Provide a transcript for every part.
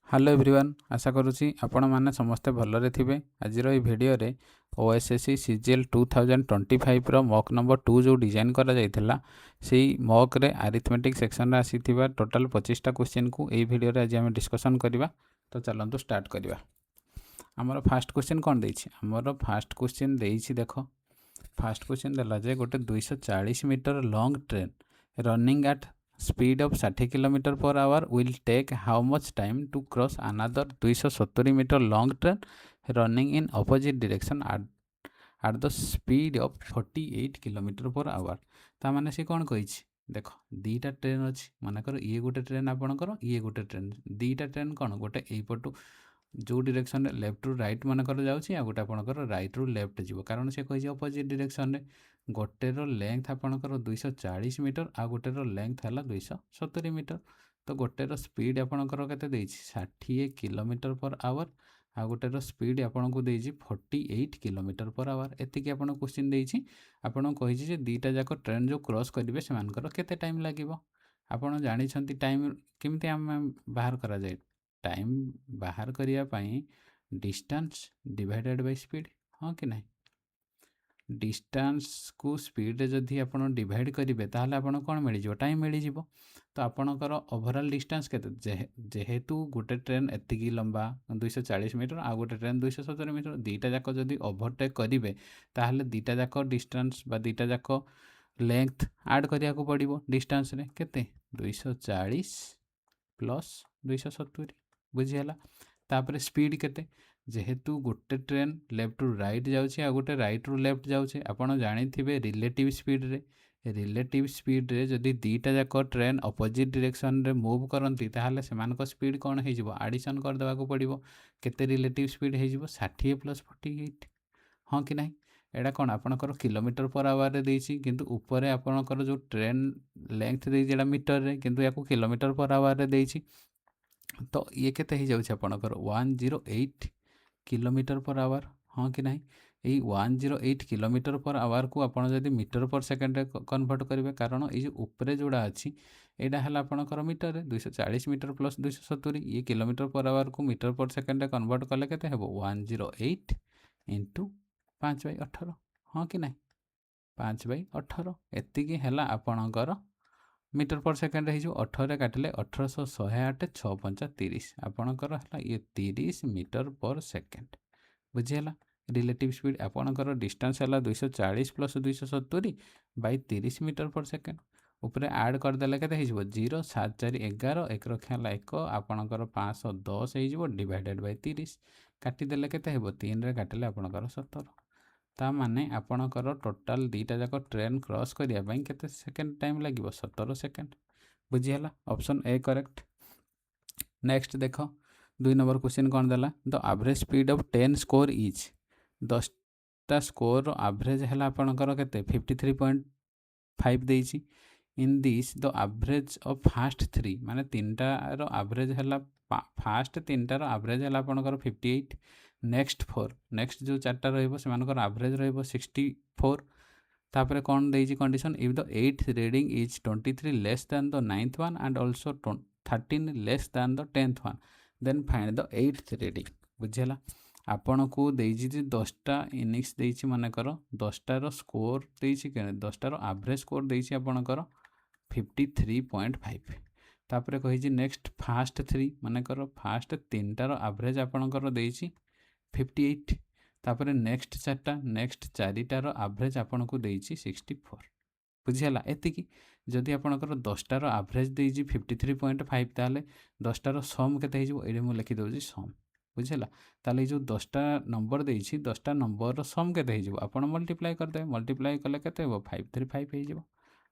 Hello everyone आशा करुँची आपण मैंने समस्ते भलरे थे। आज video OSSC CGL 2025 mock number 2 जो डिजाइन करा जाइथिला से मॉक रे अरिथमेटिक सेक्शन रे आसी टोटाल 25टा क्वेश्चन को यही भिडियो आज आम डिस्कसन करवा। तो चलतु स्टार्ट करवा। आमर फास्ट क्वेश्चन कौन देछि? आमर फास्ट क्वेश्चन देछि देख। फास्ट क्वेश्चन देला जे गोटे 240 metre long train running at speed of 60 km per hour will take how much time to cross another 270 meter long train running in opposite direction at the speed of 48 km per hour। ता माने से कौन कही देख दीटा train अच्छी मनकर ये गोटे train आपणकर ये गोटे ट्रेन दीटा ट्रेन कौन गोटे यपटू जो डायरेक्शन लेफ्ट रु राइट मनकर जाऊँगी आ गोटे आपणकर राइट रु लेफ्ट जीव कारण से कही अपोजिट डायरेक्शन रे गोटेर लेंथ आपणकर 240 मीटर आ गोटेर लेंथ है 270 मीटर। तो गोटेर स्पीड आपणकर केते देछि 60 kilometre per our uh गोटेर speed आपन को देछि 48 किलोमीटर पर आवर। एतिकी आपन क्वेश्चन देछि आपन कहिछि जे दीटा जाक ट्रेन जो क्रॉस करिवे सेमानकर केते टाइम लागिवो। आपन जानि छंती टाइम केमती हम बाहर करा जाय। टाइम बाहर करिया पई डिस्टेंस डिवाइडेड बाय स्पीड हाँ कि नहीं। डिस्टेंस को स्पीड जदि आप डिवाइड करेंगे ताहले आपन कौन मिल टाइम मिल। तो आपणकर ओवरऑल डिस्टेंस केते जेहेतु गोटे ट्रेन एतिकी लंबा 240 मीटर आ गोटे ट्रेन 270 मीटर दीटा जाक जदि ओवरटेक करेंगे ताहले दीटा जाक डिस्टेंस बा दीटा जाक लेंथ ऐड करिया को पड़िबो। डिस्टेंस रे केते 240 प्लस 270 बुझीगला। तापर स्पीड केते जेहेतु गोटे ट्रेन लेफ्ट रु राइट जाउछि आ गोटे राइट रु लेफ्ट जाउछि आपण जानिथिबे रिलेटिव स्पीड रे जदि दीटा जाक ट्रेन अपोजिट डायरेक्शन रे मूव करंती ताहाले सेमानक स्पीड कोन हे जिवो एडिशन कर देबा को पड़िबो। केते रिलेटिव स्पीड हे जिवो 60 प्लस 48 हाँ कि नहीं। एडा कोन आपनकर किलोमीटर पर आवर रे देछि किंतु ऊपर आपनकर जो ट्रेन लेंथ देछि एडा मीटर रे किंतु याको किलोमीटर पर आवर रे देछि। तो ये केते हे जाउछि आपनकर 108 किलोमीटर पर आवर हाँ कि नहीं। यही 108 किलोमीटर पर आवर को आपड़ जदि मीटर पर सेकेंड कन्वर्ट करेंगे कारण ये उपरे जोड़ा अच्छी यहाँ है आपंकर मीटर रे 240 मीटर प्लस 270 ये किलोमीटर पर आवर को मीटर पर सेकेंड कन्वर्ट कले केते हेबो 108 इंटू 5/18 हाँ कि नहीं 5/18 एतिकी है आपणकर मीटर पर सेकेंड हो 18 काटिले 1800 108 6 30 आपणकर है ये 30 मीटर पर सेकेंड बुझीगला। रिलेटिव स्पीड आपणकर डिस्टेंस है 240 प्लस 270 बाई 30 मीटर पर सेकेंड उपरे ऐड करदेले केते हो 0 7 4 11 1 रखा 1 आपणकर 510 हो डिवाइडेड बाई 30 काटिदेले केते हो 3 रे काटिले आपणकर 17 ता माने आपणकर टोटाल दीटा जाक ट्रेन क्रॉस करिया पई केते सेकेंड टाइम लागिवो 17 सेकेंड बुझीगला। Option A correct. नेक्स्ट देख 2 नंबर क्वेश्चन कौन देला the average speed of 10 score is 10टा स्कोर एवरेज है आपणकर केते 53.5 देछि। In this the average of first 3 माने 3टार एवरेज है फास्ट 3टार एवरेज है आपणकर 58 नेक्स्ट 4 नेक्स्ट जो 4टा रहिबो सेमानकर एवरेज रहिबो 64 तापर कौन देछि condition if the 8th reading is 23 less than the 9th one and also 13 less than the 10th one then find the 8th reading बुझेला। आपण को देछि 10टा इनिक्स देछि मानकर 10टार स्कोर देछि 10टार एवरेज स्कोर देछि आपणकर 53.5 तापर कहिछि नेक्स्ट फास्ट 3 मानकर फास्ट 3टार एवरेज आपणकर देछि 58 तापर नेक्स्ट 4टार एवरेज आपन को देछि 64 बुझीगला। एतिकी जदि आपणकर 10टार एवरेज देछि 53.5 ताले 10टार सम केते हिजो एडे मु लिखि दोछि सम बुझीगला। ताले जो 10टा नंबर देछि 10टा नंबर सम केते हिजो आपन मल्टीप्लाई कर दे मल्टीप्लाई कले केते हो 535 हिजो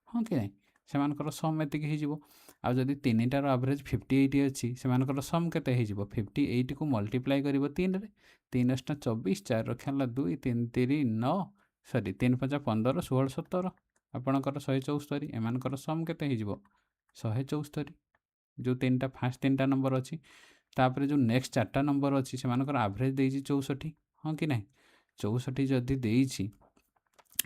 हाँ कि नहीं सेमानकर सम एतिकी हिजो। आ जदि 3टार एवरेज 58 अछि सेमानकर सम केते हिजो 58 को मल्टीप्लाई करिवो 3 रे 3 * 24 4 रखा 2 3 3 9 सॉरी 3 5 15 16 17 आपणकर 174 एमानकर सम केते हिजो 174 जो 3टा फास्ट 3टा नंबर अछि। तापर जो नेक्स्ट 4टा नंबर अछि सेमानकर एवरेज देछि 64 हाँ कि नहीं 64 जदि देछि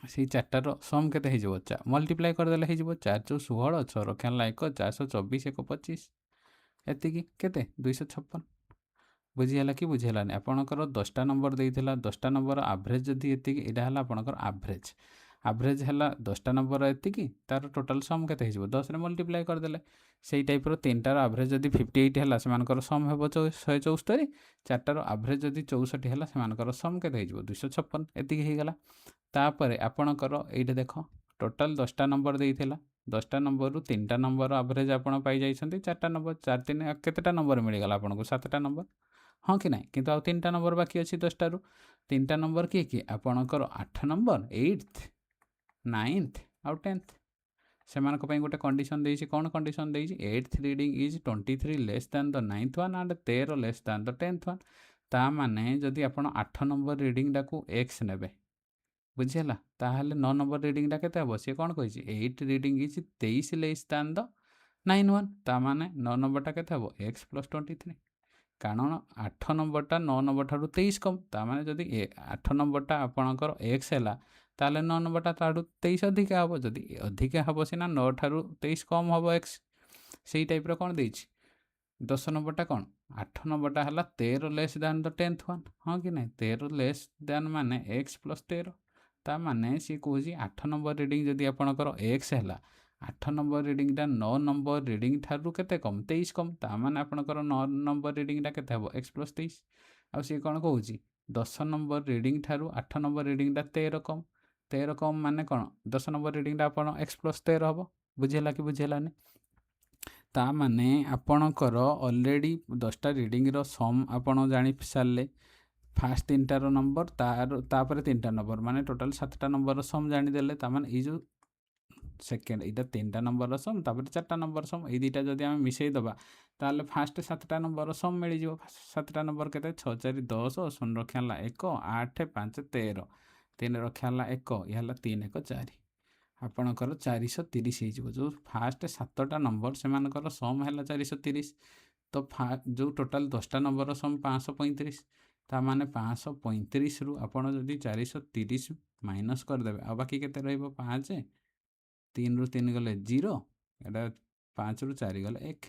से 4टार सम केते हिजो मल्टीप्लाई करदेले हिजो 4 * 16 6 रखा 1 424 1 25 एतिकी केते 256 बुझीगला कि बुझीगलानी आपणकर 10टा नंबर देइथिला 10टा नंबर एवरेज जदि एतिकी एटा हला आपणकर एवरेज एवरेज हला 10टा नंबर एतिकी तार टोटल सम केते हिजबो 10 रे मल्टीप्लाई कर देले सेही टाइप रो 3टार एवरेज जदि 58 हला सेमानकर सम हेबो 174 4टार एवरेज जदि 64 हला सेमानकर सम केते हिजबो 256 एतिकी हे गला तापरे आपणकर एइटे देखो टोटल 10टा नंबर देइथिला 10टा नंबर रु 3टा नंबर एवरेज आपण पाई जाइछन्ती 4टा नंबर 4 3 केतेटा नंबर मिल गला आपनको 7टा नंबर हाँ कि नहीं किंतु आउ 3टा नंबर बाकी अच्छी 10टा रु 3टा नंबर किए किए आपणकर 8 नंबर 8th 9th आउ 10th सेमानक पई गोटे कंडीशन देइछि कोन कंडीशन देइछि 8th reading is 23 less than the 9th one and 13 less than the 10th one ता माने जदि आपण 8 नंबर रीडिंग डाकू x नेबे बुझिला ताहले 9 नंबर रीडिंग डा केते हबो से कोन कहिछि 8 reading is 23 less than the 9 one ता माने 9 नंबर टा केते हबो x + 23 कारण 8 नंबरटा 9 नंबर ठारू 23 कम ता माने जदि 8 नंबरटा आपणकर x हैला ताले 9 नंबरटा ताडू 23 अधिका हबो जदि अधिका हबो सिना 9 ठारू 23 कम हबो x सेही टाइप रो कोन देइछि 10 नंबरटा कोन 8 नंबरटा हला 13 less than the 10th one हां कि नै 13 लेस दैन माने x + 13 ता माने सी कहूछि 8 नंबर रीडिंग जदि आपणकर x हैला 8 नंबर रीडिंग टा 9 नंबर रीडिंग ठारू केते कम 23 कम ता माने आपणकर 9 नंबर रीडिंग टा केते हबो x + 23 आ सी कोन कहूछि 10 नंबर रीडिंग ठारू 8 नंबर रीडिंग टा 13 कम माने कोन 10 नंबर रीडिंग टा आपण x + 13 हबो बुझिला कि बुझिलानी ता माने आपणकर ऑलरेडी 10टा रीडिंग रो सम आपण जानि सारले फास्ट 3टार नंबर तापर 3टा नंबर माने टोटल 7टा नंबर सम जानि देले ता माने ई जो सेकेंड एटा 3टा नंबर सम तापर 4टा नंबर सम ए दुईटा जदि आमे मिसेई दबा ताले फास्ट 7टा नंबर सम मिली जिवो 7टा नंबर केते 6 4 10 0 रखियाला 1 8 5 13 3 रखियाला 1 इ हला 3 1 4 आपणकर 430 हे जिवो जो फास्ट 7टा नंबर सेमानकर सम हला 430 तो जो टोटल 10टा नंबर सम 535 ता माने 535 रु आपण जदि 430 माइनस कर देबे आ बाकी केते रहइबो 5 3 रु 3 गले 0 एटा 5 रु 4 गले 1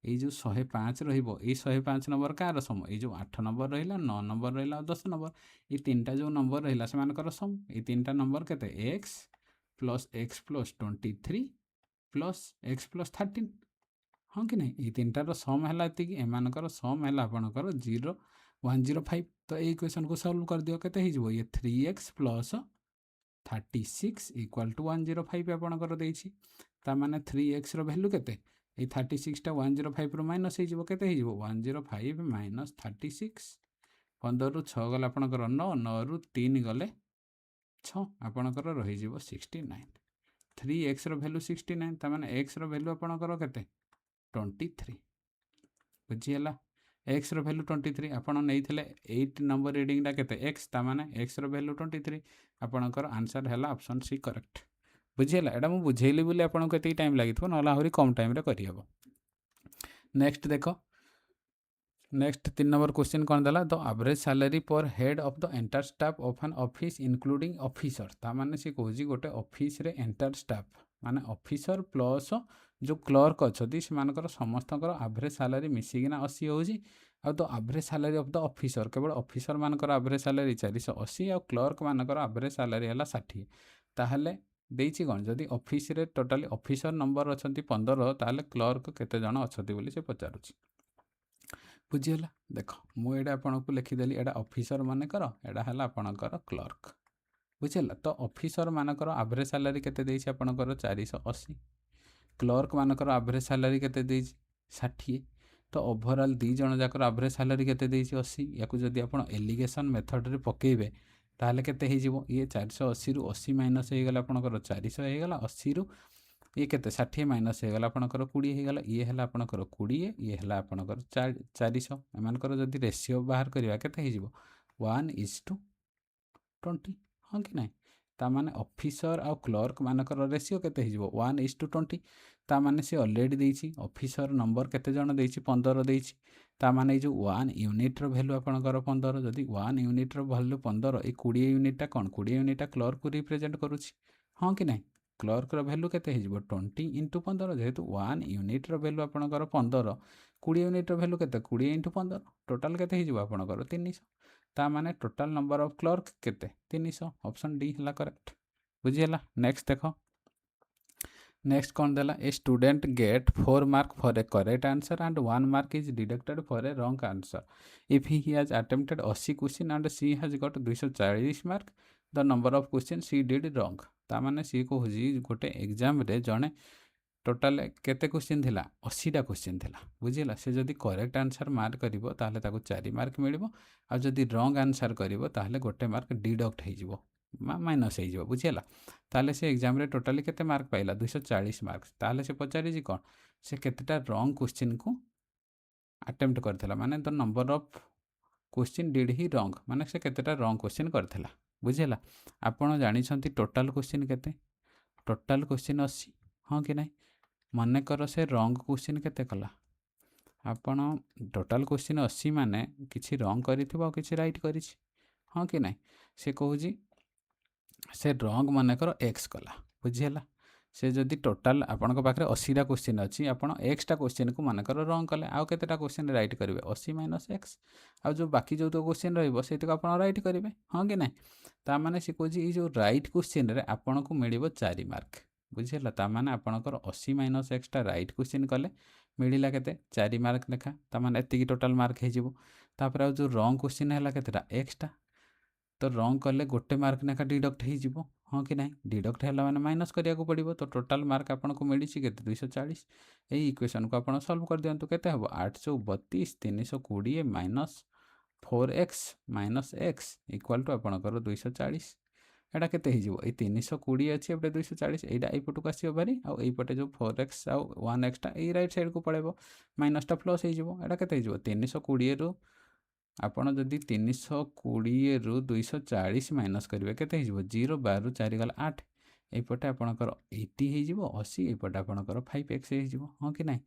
ए जो 105 रहिबो ए 105 नंबर कार सम ए जो 8 नंबर रहिला 9 नंबर रहिला 10 नंबर ए तीनटा जो नंबर रहिला से मानकर सम ए तीनटा नंबर केते x + x + 23 + x + 13 हाँ कि नहीं ए तीनटा रो सम हैला एतिकी ए मानकर सम हैला आपनकर 0105 तो ए इक्वेशन को सॉल्व कर दियो केते हिजबो ये 3x + 36 = 105 आपणकर देइछि ता माने 3x रो वैल्यू केते ए 36 टा 105 रो माइनस हे जिवो केते हे जिवो 105 - 36 15 रु 6 गले आपणकर 9 9 रु 3 गले 6 आपणकर रहि जिवो 69 3x रो वैल्यू 69 ता माने x रो वैल्यू आपणकर केते 23 बुझियला x रो वैल्यू 23 आपण नैथिले 8 नंबर रीडिंग डा केते x ता माने x रो वैल्यू 23 आपणकर आंसर हैला ऑप्शन सी करेक्ट बुझियला एडा मु बुझेइली बोली आपण केते टाइम लागिथो नला होरी कम टाइम रे करि हबो नेक्स्ट देखो नेक्स्ट 3 नंबर क्वेश्चन कोन दला द एवरेज सैलरी पर head of the entire staff of an office including officer ता माने से कहूजी गोटे ऑफिस रे एंटायर स्टाफ माने ऑफिसर प्लस जो क्लर्क अच्छी से समस्तकर एवरेज सैलरी मिसिकिना 80 होउजी आ तो average salary of the officer केवल ऑफिसर मानकर एवरेज सैलरी 480 आ क्लर्क मानकर एवरेज सैलरी है 60 ताहले देइछि कोन जदि ऑफिस रे टोटली ऑफिसर नंबर अछंती 15 ताहले क्लर्क केते जण अछंती बोली से पचारुछि बुझियला देखो मु एडा आपनको लिखिदेली एडा ऑफिसर मानकर एडा हला आपनकर क्लर्क बुझियला तो ऑफिसर मानकर एवरेज सैलरी केते देइछि आपनकर 480 क्लर्क मानकर एवरेज सैलरी केते देइछि 60 तो ओवरऑल दी जण जाकर एवरेज सैलरी केते देइछि 80 याकू जदि आपण एलिगेशन मेथड रे पकेइबे ताहले केते हे जिवो ये 480 रु 80 माइनस हे गेला आपनकर 400 हे गेला 80 रु ये केते 60 माइनस हे गेला आपनकर 20 हे गेला ये हला आपनकर 20 ये हला आपनकर 400 एमानकर जदि रेशियो बाहर करिवा केते हे जिवो 1:20 हां कि नै ता माने ऑफिसर आ क्लर्क मानकर रेशियो केते हे जिवो 1:20 ता माने से ऑलरेडी देइछि ऑफिसर नंबर केते जण देइछि 15 देइछि ता माने जो 1 यूनिट रो वैल्यू आपनकर 15 जदि 1 यूनिट रो वैल्यू 15 ए 20 यूनिट टा कोन 20 यूनिट टा क्लर्क को रिप्रेजेंट करूछि हां कि नै क्लर्क रो वैल्यू केते हे जिवो 20 * 15 जेहेतु 1 यूनिट रो वैल्यू आपनकर 15 20 यूनिट्र भैल्यू केते 20 × 15 टोटाल केते हो आपंकर 300 ता माने टोटाल नंबर ऑफ क्लर्क केते 300 ऑप्शन डी है करेक्ट बुझीगला। नेक्स्ट देख नेक्स्ट कौन देला a student get 4 mark for a correct answer and 1 mark is deducted for a wrong answer if he has attempted 80 question and she has got 240 mark the number of question she did wrong ता माने सी को गोटे exam रे जने total केते question थिला 80टा question थिला बुझीला से जदी करेक्ट आंसर मार्क करिवो ताहले ताको 4 मार्क मिलिबो आ जदी रॉन्ग आंसर करिवो ताहले गोटे मार्क डिडक्ट हे जिवो माइनस हे जिवो बुझीला ताहले से एग्जाम रे टोटाली केते मार्क पाइला 240 मार्क ताहले से पचारि जी कोन से केतेटा रॉन्ग क्वेश्चन को अटेम्प्ट करथिला माने the number of question did he wrong माने से केतेटा रॉन्ग क्वेश्चन करथिला बुझीला। आपण जानि छंती टोटाल क्वेश्चन केते टोटाल क्वेश्चन 80 हां कि नहीं मन कर से रॉन्ग क्वेश्चन केते कला आपण टोटाल क्वेश्चन 80 माने किछि रॉन्ग करिथिबो किछि राइट करिछि हां कि नहीं से कहूजी से रॉन्ग मन कर एक्स कला बुझीला से जदि टोटाल आपण पाखे 80टा क्वेश्चन अच्छी आप एक्सटा क्वेश्चन को मन कर रॉन्ग कले आउ केतेटा क्वेश्चन राइट करेंगे 80 - एक्स आ जो बाकी जो तो क्वेश्चन रही आप राइट करेंगे हाँ कि नहीं ता माने से कह जो राइट क्वेश्चन रे आपन को मिल 4 मार्क बुझीला ता माने आपनकर 80 - एक्सटा राइट क्वेश्चन कले मिलला केते 4 मार्क लेखा ता माने एतिकी टोटाल मार्क हे जिवो तापर आ जो रॉन्ग क्वेश्चन हैला केतेटा एक्सटा तो रॉन्ग कले गोटे मार्क लेखा डिडक्ट हो जिवो हाँ कि नहीं डिडक्ट है माने माइनस करिया को पड़िबो तो टोटाल मार्क आपन को मिली केते 240 एई इक्वेशन को आपन सॉल्व कर दियंतु केते हबो 832 320 - 4x - x इक्वल टू आपनकर 240 एटा केते हो जिवो ए 320 अछि एबे 240 एटा एई पटु आसीबो बारी आ एई पटे जो 4x आ 1x टा एई राइट साइड को पळेबो माइनस टा प्लस हो जिवो एटा केते हो जिवो 320 रु आपण जदि 320 रु 240 माइनस करेंगे केते हो 0 12 4 गला 8 एपटे आपणकर 80 हो 80 एपटे आपणकर 5x हो हाँ कि नहीं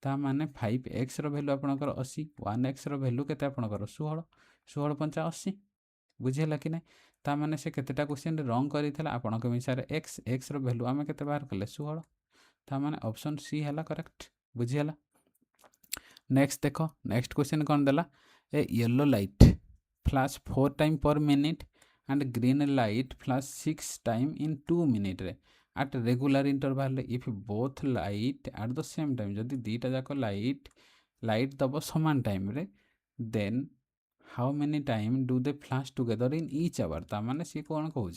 ता माने 5x रो वैल्यू आपणकर 80 1x रो वैल्यू केते आपणकर 16 16 5 80 बुझेला कि नहीं ता माने से केतेटा क्वेश्चन रॉन्ग करिथला आपणक मिसारे x रो वैल्यू आमे केते बाहर कले 16 ता माने ऑप्शन सी हैला करेक्ट बुझेला। नेक्स्ट देखो नेक्स्ट क्वेश्चन कौन देला a yellow light flash 4 times per minute and green light flash 6 times in 2 minutes at regular interval if both light at the same time जदि दीटा जाक लाइट दब समान time रे then how many time do they flash together in each hour ता माने सी कौन कहूँ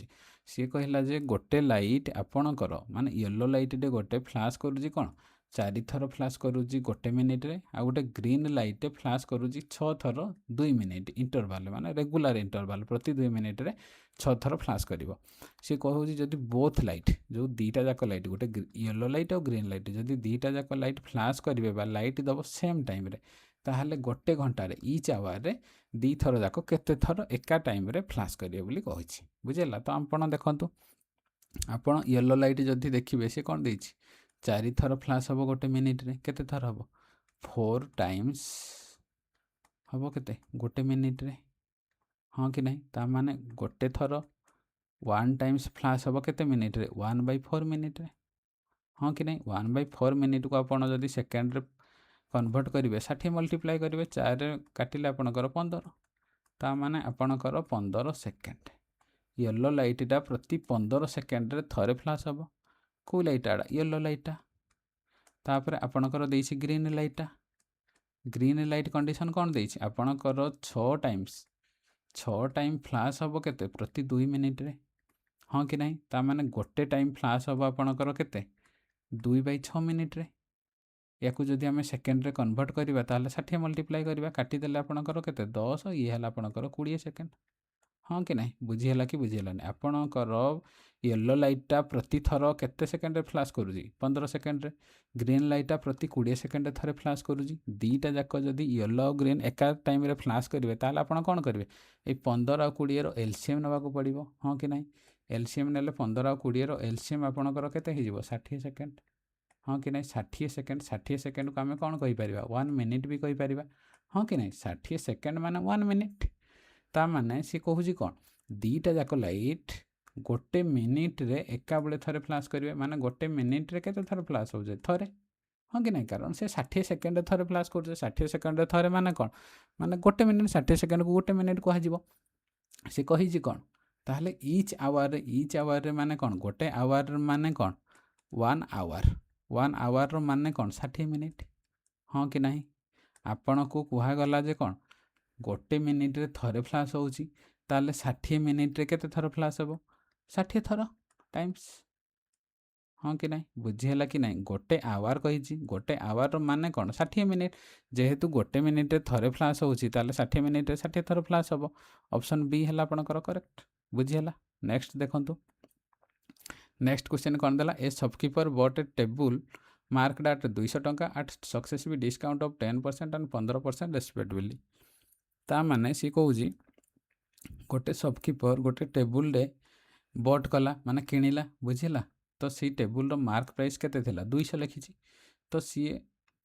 सी कहला जे गोटे लाइट आपणकर माने येलो लाइट डे गोटे फ्लाश करूँ कौन 4 थर फ्लाश करूँ गोटे मिनिट रे आ गोटे ग्रीन लाइट फ्लाश करूँ 6 थर 2 मिनिट इंटरवाल माने रेगुलर इंटरवाल प्रति 2 मिनिट रे 6 थर फ्लाश करिवो सी कहूँ जदि बोथ लाइट जो दीटा जाक लाइट गोटे येलो लाइट और ग्रीन लाइट जदि दीटा जाक लाइट फ्लाश करेंगे बा लाइट दब सेम टाइम रे ताहले गोटे घंटार इच आवर रे 2 थर जाक केते थर एका टाइम रे फ्लाश करिवे बोली कहिछि बुझेला। तो आपण देखंतु आपण येलो लाइट जदि देखिबे से कोन देछि 4 थर फ्लाश हम गोटे मिनिट रे केते थर हम 4 टाइम्स हम केते गोटे मिनिट रे हाँ कि नहीं ता माने गोटे थर 1 टाइम्स फ्लाश हम केते मिनिट रे 1/4 मिनिट रे हाँ कि नहीं 1/4 मिनिट को आपण जदि सेकेंड रे कन्वर्ट करेंगे 60 मल्टीप्लाई करेंगे 4 काटिले आपणकर 15 ता माने आपणकर 15 सेकेंड येलो लाइटा प्रति 15 सेकेंड रे थरे फ्लाश हम को लाइटा येलो लाइटा तापर आपणकर देछि ग्रीन लाइटा ग्रीन लाइट कंडीशन कौन देछि आपणकर 6 टाइम फ्लाश हम केते प्रति 2 मिनिट रे हाँ कि नहीं ता माने गोटे टाइम फ्लाश हम आपणकर केते 2/6 मिनिट रे याकू जदि आम सेकेंड रे कन्वर्ट करवा ताहले 60 मल्टीप्लाई करवा काटिदेले आपणकर केते 10 ये हला आपणकर 20 सेकेंड हाँ कि नहीं बुझीला कि बुझीलानी आपणकर येलो लाइटा प्रति थर केते सेकेंड रे फ्लाश करूजी 15 सेकेंड रे ग्रीन लाइटा प्रति 20 सेकेंड रे थरे फ्लाश करूजी दीटा जाक जदि येलो और ग्रीन एका टाइम रे फ्लाश करेंगे ताहले आपण कोन करेंगे ए 15 और 20 रो एलसीएम नबाको पड़िबो हाँ कि नहीं एलसीएम नेले 15 और 20 रो एलसीएम आपणकर केते हे जिवो 60 सेकेंड हाँ कि नहीं 60 सेकेंड को आम कौन कहीपर 1 मिनिट भी कहीपर हाँ कि नहीं 60 सेकेंड माने 1 मिनिट ता माने सी कहूँ कौन दीटा जाक लाइट गोटे मिनिट रे एका बेले थरे फ्लाश करेंगे माने गोटे मिनिट रे केते थर फ्लाश हो जाए थरे हाँ कि नहीं, कारण से 60 सेकेंड थे फ्लाश कर 60 सेकेंड थे माने कौन माने गोटे मिनिट 60 सेकेंड को गोटे मिनिट कह सी कही कौन ताहले इच आवर माने कौन गोटे आवर माने कौन 1 आवर माने कौन 60 मिनिट। हाँ कि नहीं, आपण को कहगला जे कौन गोटे मिनिट रे थरे फ्लाश होउची ताले 60 मिनिट रे केते थर फ्लाश हो 60 थर टाइम्स। हाँ कि नहीं, बुझीला कि नहीं, गोटे आवर कही गोटे आवर माने कौन 60 मिनिट जेहेतु गोटे मिनिट रे थरे फ्लाश होउची ताले 60 मिनिट रे 60 थर फ्लाश हो। ऑप्शन बी है आपनकर करेक्ट। बुझीला। नेक्स्ट देखंतु, नेक्स्ट क्वेश्चन कौन देला a shopkeeper bought a table marked at 200 टंका at successive discount of 10% and 15% respectively. ता माने सी कहूँ गोटे शॉपकीपर गोटे टेबुल रे बट कला माने किणिला। बुझिला, तो सी टेबुल मार्क प्राइस केते थिला 200 लिखी, तो सी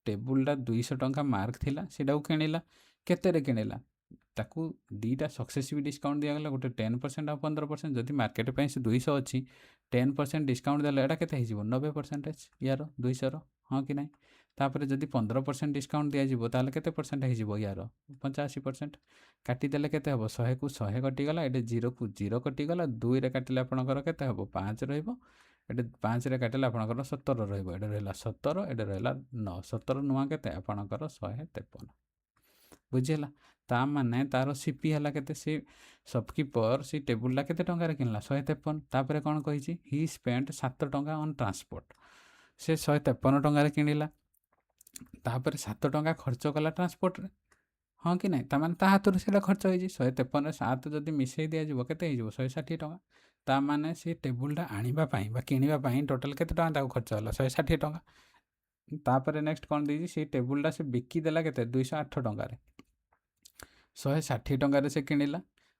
टेबुलटा 200 टंका मार्क थिला सेटा किणिला केते किणिला ताकू दीटा सक्सेसिव डिस्काउंट दिगला गोटे 10% और 15%। जदि मार्केट पे 200 अच्छी 10% डिस्काउंट देला एटा केते हिजिबो 90% यार 200 हाँ कि नहीं। तापर जदि 15% डिस्काउंट दिया ताले केते परसेंट हिजिबो यार 85%। काटिदेले केते हबो 100 को 100 कटिगला एटे 0 को 0 कटिगला 2 रे काटिले आपनकर केते हबो 5 रहिबो एटे 5 रे काटिले आपनकर 17 रहिबो एटे रहला 17 एटे रहला 9 17 नुआ केते आपनकर 153। बुझीला, ता माने तार सीपी है केते सी शॉपकीपर सी टेबुलटा केते टंका रे किनला 153। तापर कौन कही ही स्पेंट 7 टंका ऑन ट्रांसपोर्ट से 153 टंका रे किनिला तापर 7 टंका खर्च कला ट्रांसपोर्ट रे। हाँ कि नहीं, ताମାନେ ता हाथରୁ ସେଇଟା ଖର୍ଚ୍ଚ ହେଇଛି 153 7 ଯଦି ମିଶାଇ ଦିଆଯିବ କେତେ ହେଇଯିବ 160 ଟଙ୍କା। ତା ମାନେ ସେ ଟେବୁଲଟା ଆଣିବା ପାଇଁ ବା କିଣିବା ପାଇଁ ଟୋଟାଲ କେତେ ଟଙ୍କା ତାକୁ ଖର୍ଚ୍ଚ ହେଲା 160 ଟଙ୍କା। ତାପରେ ନେକ୍ସଟ କ'ଣ ଦେଇଛି ସେଇ ଟେବୁଲଟା ସେ ବିକିଦେଲା କେତେ 208 ଟଙ୍କାରେ। 160 ଟଙ୍କାରେ ସେ କିଣିଲା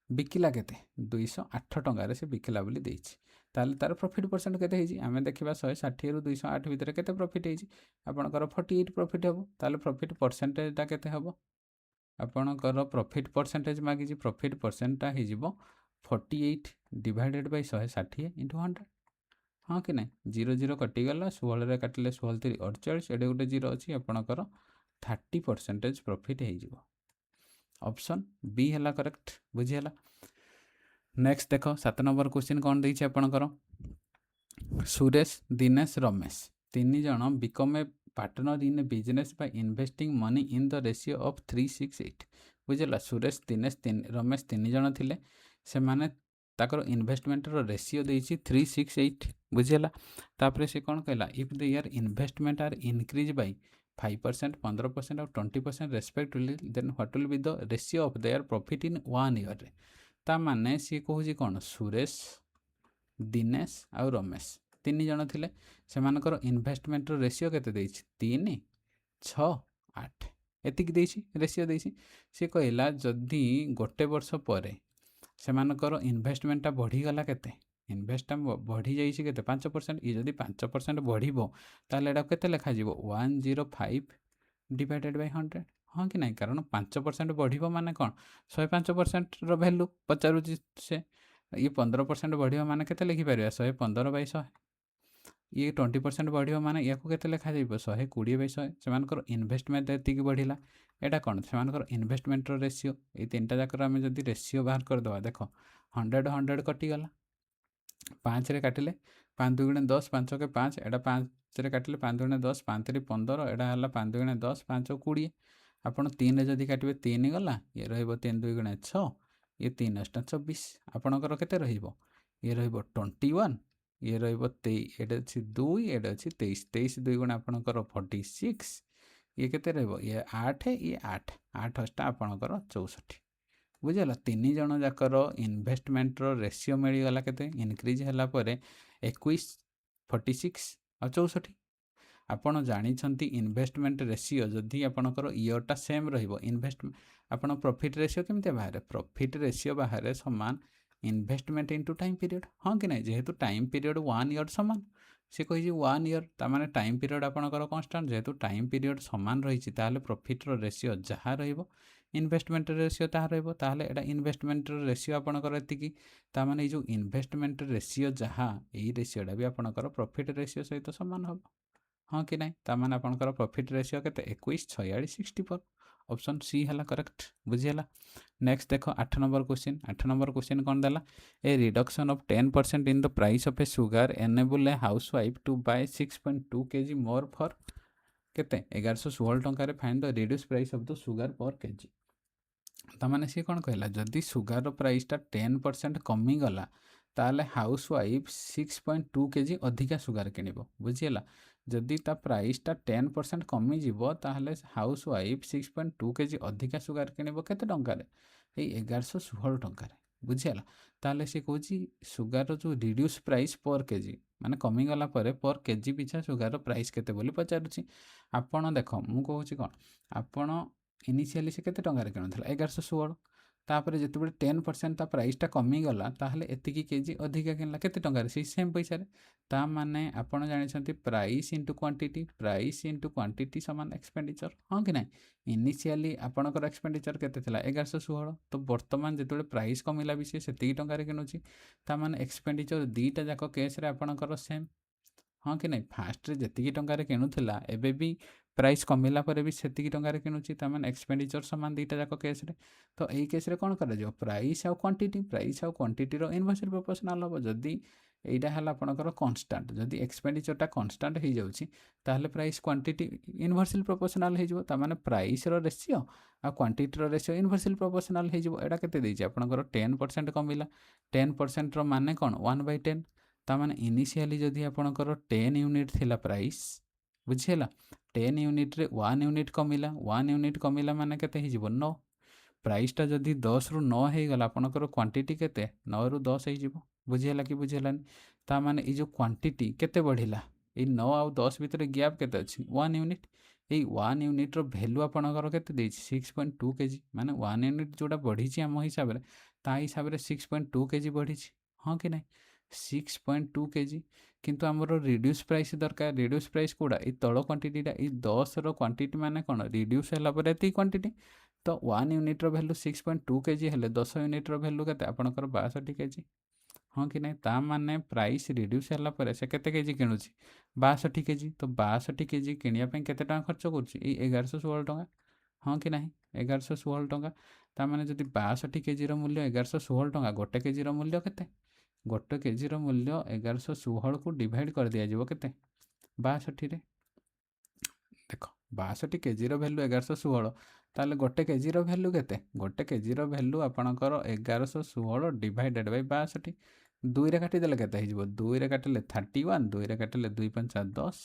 ବିକିଲା କେତେ 208 ଟଙ୍କାରେ ସେ ବିକିଲା ବୋଲି ଦେଇଛି। ତାହେଲେ ତାର ପ୍ରଫିଟ୍ ପରସେଣ୍ଟ କେତେ ହେଇଛି ଆମେ ଦେଖିବା 160ରୁ 208 ଭିତରେ କେତେ ପ୍ରଫିଟ୍ ହେଇଛି ଆପଣଙ୍କର 48 ପ୍ରଫିଟ୍ ହେବ। ତାହେଲେ ପ୍ରଫିଟ୍ ପରସେଣ୍ଟେଜଟା କେତେ ହେବ ଆପଣଙ୍କର ପ୍ରଫିଟ୍ ପରସେଣ୍ଟେଜ ମାଗିଛି ପ୍ରଫିଟ୍ ପରସେଣ୍ଟଟା ହେଇଯିବ 48 ଡିଭାଇଡେଡ଼ ବାଇ 160 ଇଣ୍ଟୁ 100। हाँ कि नहीं, 0 0 कटिगला 16 काटिले 16 3 48 एडे गोटे 0 अच्छी आपणकर 30% प्रॉफिट हो। ऑप्शन बी है करेक्ट। बुझीगला। नेक्स्ट देख 7 नंबर क्वेश्चन कौन देछि आपणकर सुरेश दिनेश रमेश 3 जन become a partner in a business by investing money in the ratio of 368। बुझला, सुरेश दिनेश रमेश 3 जन थिले से माने ताकर इन्वेस्टमेंटर रेशियो देछि 368। बुझला, तापर से कौन कहला if the year investment are increase by 5% 15% और 20% respectively then what will be the ratio of their profit in 1 year. ता माने सी कहूँ कौन सुरेश दिनेश आउ रमेश 3 जन थिले सेमानकर इन्वेस्टमेंट रेशियो केते देछि 3 6 8 एतिक देछि रेशियो देछि। सी कहला जदि गोटे वर्ष पर सेमानकर इन्वेस्टमेंटा बढ़ीगला केते इन्वेस्टटा बढ़ी जाइछि केते 5%। ये जदि 5% बढ़िबो ताले एटा केते लेखा जिवो 105 डिवाइडेड बाय 100। हाँ कि नहीं, कारण 5% बढ़िबो माने कौन 105% रो वैल्यू पचारुछि से ये 15% बढ़िया माने केते लिखिपार 115 बाई 100। ये 20% बढ़िया माने या केते लिखा जाइबो 120 बाई 100। सेमानकर इन्वेस्टमेंट एतिक बढ़िला एटा कौन सेमानकर इन्वेस्टमेंट रेशियो। ये 3टा जाकर आम जदि रेशियो बाहर करदे देख 100 100 कटिगला 5 रे काटिले 5 2 गुणे 10 5 के 5 एटा 5 रे काटिले 5 गुणे 10 5 3 15 एटा हला 5 2 गुणे 10 5 20 आपण 3 रे जदि काटिबे 3 गला ये रहइबो 3 2 गुणे 6 ये 3 8 24 आपणकर केते रहिबो ये रहिबो 21 ये रहिबो 23 एटा अछि 2 एटा अछि 23 23 2 गुणे आपणकर 46 ये केते रहइबो ये 8 ये 8 8 8 आपणकर 64। बुझला, 3 जन जाकर इन्वेस्टमेंट रेशियो मिलगला केते इनक्रीज हैला परे 21 46 और 64। आपण जानिछंती इन्वेस्टमेंट रेशियो जदि आपणकर ईयरटा सेम रहिबो इन्वेस्ट आपण प्रॉफिट रेशियो केमते बाहर प्रॉफिट रेशियो बाहर समान इन्वेस्टमेंट इनटू टाइम पीरियड। हाँ कि नहीं, जेहेतु टाइम पीरियड 1 ईयर समान से कही 1 ईयर तामाने टाइम पीरियड आपणकर कांस्टेंट जेहेतु टाइम पीरियड समान रही ताले प्रॉफिट रेशियो जहाँ रहिबो इन्वेस्टमेंट रेशियो ताहा रहिबो ताहले एटा इन्वेस्टमेंट रेशियो आपणकर एतिकी तामाने जो इन्वेस्टमेंट रेशियो जहाँ एई रेशियोटा भी आपणकर प्रॉफिट रेशियो सहित समान हबो। हाँ कि नाଇଁ ताମାନେ आपणकर प्रॉफिट रेशियो केते 21 46 64 ऑप्शन सी हला करेक्ट बुझिला। नेक्स्ट देखो 8 नंबर क्वेश्चन कौन देला a reduction of 10% in the price of a sugar enable a housewife to buy 6.2 kg more for केते 1116 टंका रे find the reduce price of the sugar per kg. ताମାନେ सी कौन कहला जदि सुगर प्राइसटा 10% कमिगला ताले हाउसवाइफ 6.2 kg अधिका सुगर किनिबो बुझिला। जदि ता प्राइसटा 10% कमिଯିब ताहले हाउसवाइफ 6.2 kg अधिका सुगर किनिबो केते टंका रे 1116 टंका रे बुझिला। ताहले सी कहूची सुगर जो रिड्यूस प्राइस पर केजी माने कमिगला पर केजी पिछा सुगर प्राइस केते बोली पचारुची। आपण देखो मु कहूची कोन आपण इनिशियली से केते टंका रे किनुथला 1116 तापर जेतेबेले 10% ता प्राइसटा कमिगला ताहले एतिकी केजी अधिका किनला केते टंका रे सेम पैसा रे। ता माने आपण जानिछंती प्राइस इनटू क्वांटिटी समान एक्सपेंडिचर हाँ कि नहीं। इनिशियली आपणकर एक्सपेंडिचर केते थिला 1116 तो वर्तमान जेतेबेले प्राइस कमिला भी सेतिकी टंका रे किनुची ता माने एक्सपेंडिचर दीटा जाक केस रे आपणकर सेम हाँ कि नहीं। फास्ट रे जेतिकी टंका रे किनुथिला एबे भी प्राइस कमिला पर भी सेतिकी टंका रे किनुची ता माने एक्सपेंडिचर समान दीटा जाक केस रे। तो एई केस रे कोन करा जो प्राइस आउ क्वांटिटी रो इनवर्सली प्रोपोर्शनल हो जदि एइटा हला आपणकर कांस्टेंट जदि एक्सपेंडिचरटा कांस्टेंट हो जाउची ताहले प्राइस क्वांटिटी इनवर्सली प्रोपोर्शनल हो जिवो ता माने प्राइस रो रेशियो आ quantity row ratio inversely proportional हो जिवो। एटा केते देइची आपणकर 10% कमिला 10% रो माने कोन 1/10 ता माने इनिशियली जदि आपणकर 10 यूनिट थिला प्राइस बुझिला 10 यूनिट रे 1 यूनिट कमिला 1 यूनिट कमिला माने केते हो जिवो 9 प्राइसटा जदि 10 रु 9 हो गला आपणकर क्वांटिटी केते 9 रु 10 हो जिवो बुझिला कि बुझिलानी। ता माने ई जो क्वांटिटी केते बढ़िला ए 9 आउ 10 भितर गैप केते अछि 1 यूनिट ए 1 यूनिट रो वैल्यू आपणकर केते देछि 6.2 kg माने 1 यूनिट जोटा बढ़िछि हम हिसाब रे ता हिसाब रे 6.2 kg बढ़िछि हाँ कि नहीं 6.2 kg किंतु आमर रिड्यूस प्राइस दरकार रिड्यूस प्राइस कोड़ा ये तल क्वांटिटीटा ये 10 रो क्वांटिटी माने कोन रिड्यूस होला पर एती क्वांटिटी तो 1 यूनिट रो वैल्यू 6.2 kg हेले 10 यूनिट रो वैल्यू केते आपणकर 62 kg हाँ कि नहीं। ता माने प्राइस रिड्यूस होला पर से केते केजी किनुची 62 kg तो 62 kg किनिया पे केते टका खर्च करछि ए 1116 टका हाँ कि नहीं 1116 टका। ता माने जदि 62 kg रो मूल्य 1116 टका गोटे केजी रो मूल्य केते गोटे केजी रो मूल्य 1116 को डिवाइड कर दिया जिवो केते 62 रे देखो 62 kg रो वैल्यू 1116 ताले गोटे केजी रो वैल्यू केते गोटे केजी रो वैल्यू आपणकर 1116 डिवाइडेड बाय 62 2 रे काटी देले केते हिजबो 2 रे काटिले 31 2 रे काटिले 2 5 10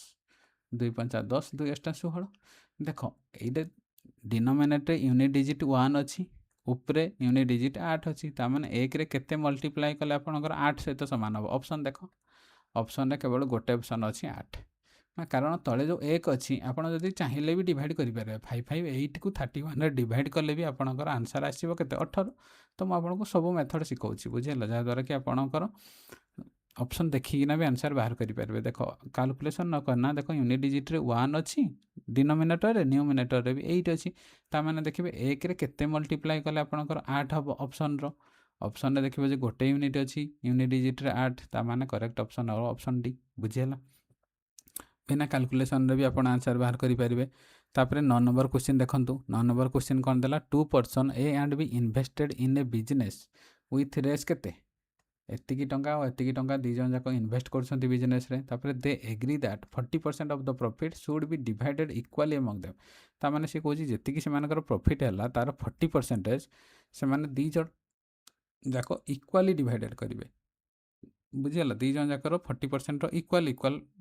2 5 10 2 एक्स्ट्रा 16 देखो एइडे डिनोमिनेटर यूनिट डिजिट 1 अछि उपरे यूनिट डिजिट 8 अछि ता माने 1 रे केते मल्टीप्लाई कले आपणकर 8 सहित समान हो ऑप्शन देखो ऑप्शन रे केवल गोटे ऑप्शन अछि 8 कारण तले जो 1 अच्छी आपड़ जदि चाहिए भी डिवाइड करेंगे 558 को 31 रे डिवाइड कले भी आपणकर आंसर आसो के 18 तो मुझे सब मेथड शिखाऊँ बुझेगा जहाँद्वारा कि आपणकर ऑप्शन देखिकिना भी आंसर बाहर करेंगे। देखो कैलकुलेशन न करना देखो यूनिट डिजिट रे 1 अच्छी डिनोमिनेटर रे न्यूमिनेटर रे भी 8 अच्छी ताने देखिए 1 रे केते मल्टीप्लाई कले आपणकर 8 हम ऑप्शन रो ऑप्शन रे देखिए गोटे यूनिट अच्छी यूनिट डिजिट रे 8 ताने करेक्ट ऑप्शन हो ऑप्शन डी बुझेगा। बिना कैलकुलेशन रे भी आप आंसर बाहर करेंगे। तापर 9 नंबर क्वेश्चन देखूँ 9 नंबर क्वेश्चन कौन देला 2 person A and B invested in a business with रेस केते एतिकी टंका और एतिकी टंका दी जन जाक इन्वेस्ट करछंती बिजनेस रे तापर they agree that 40% of the profit should be divided equally among them ता माने से कहूची जेतिकी से मानकर प्रॉफिट हैला तार 40% से माने दी जन जाक इक्वली डिवाइडेड करिवे बुझीगला दी जन जाकर 40% इक्वाल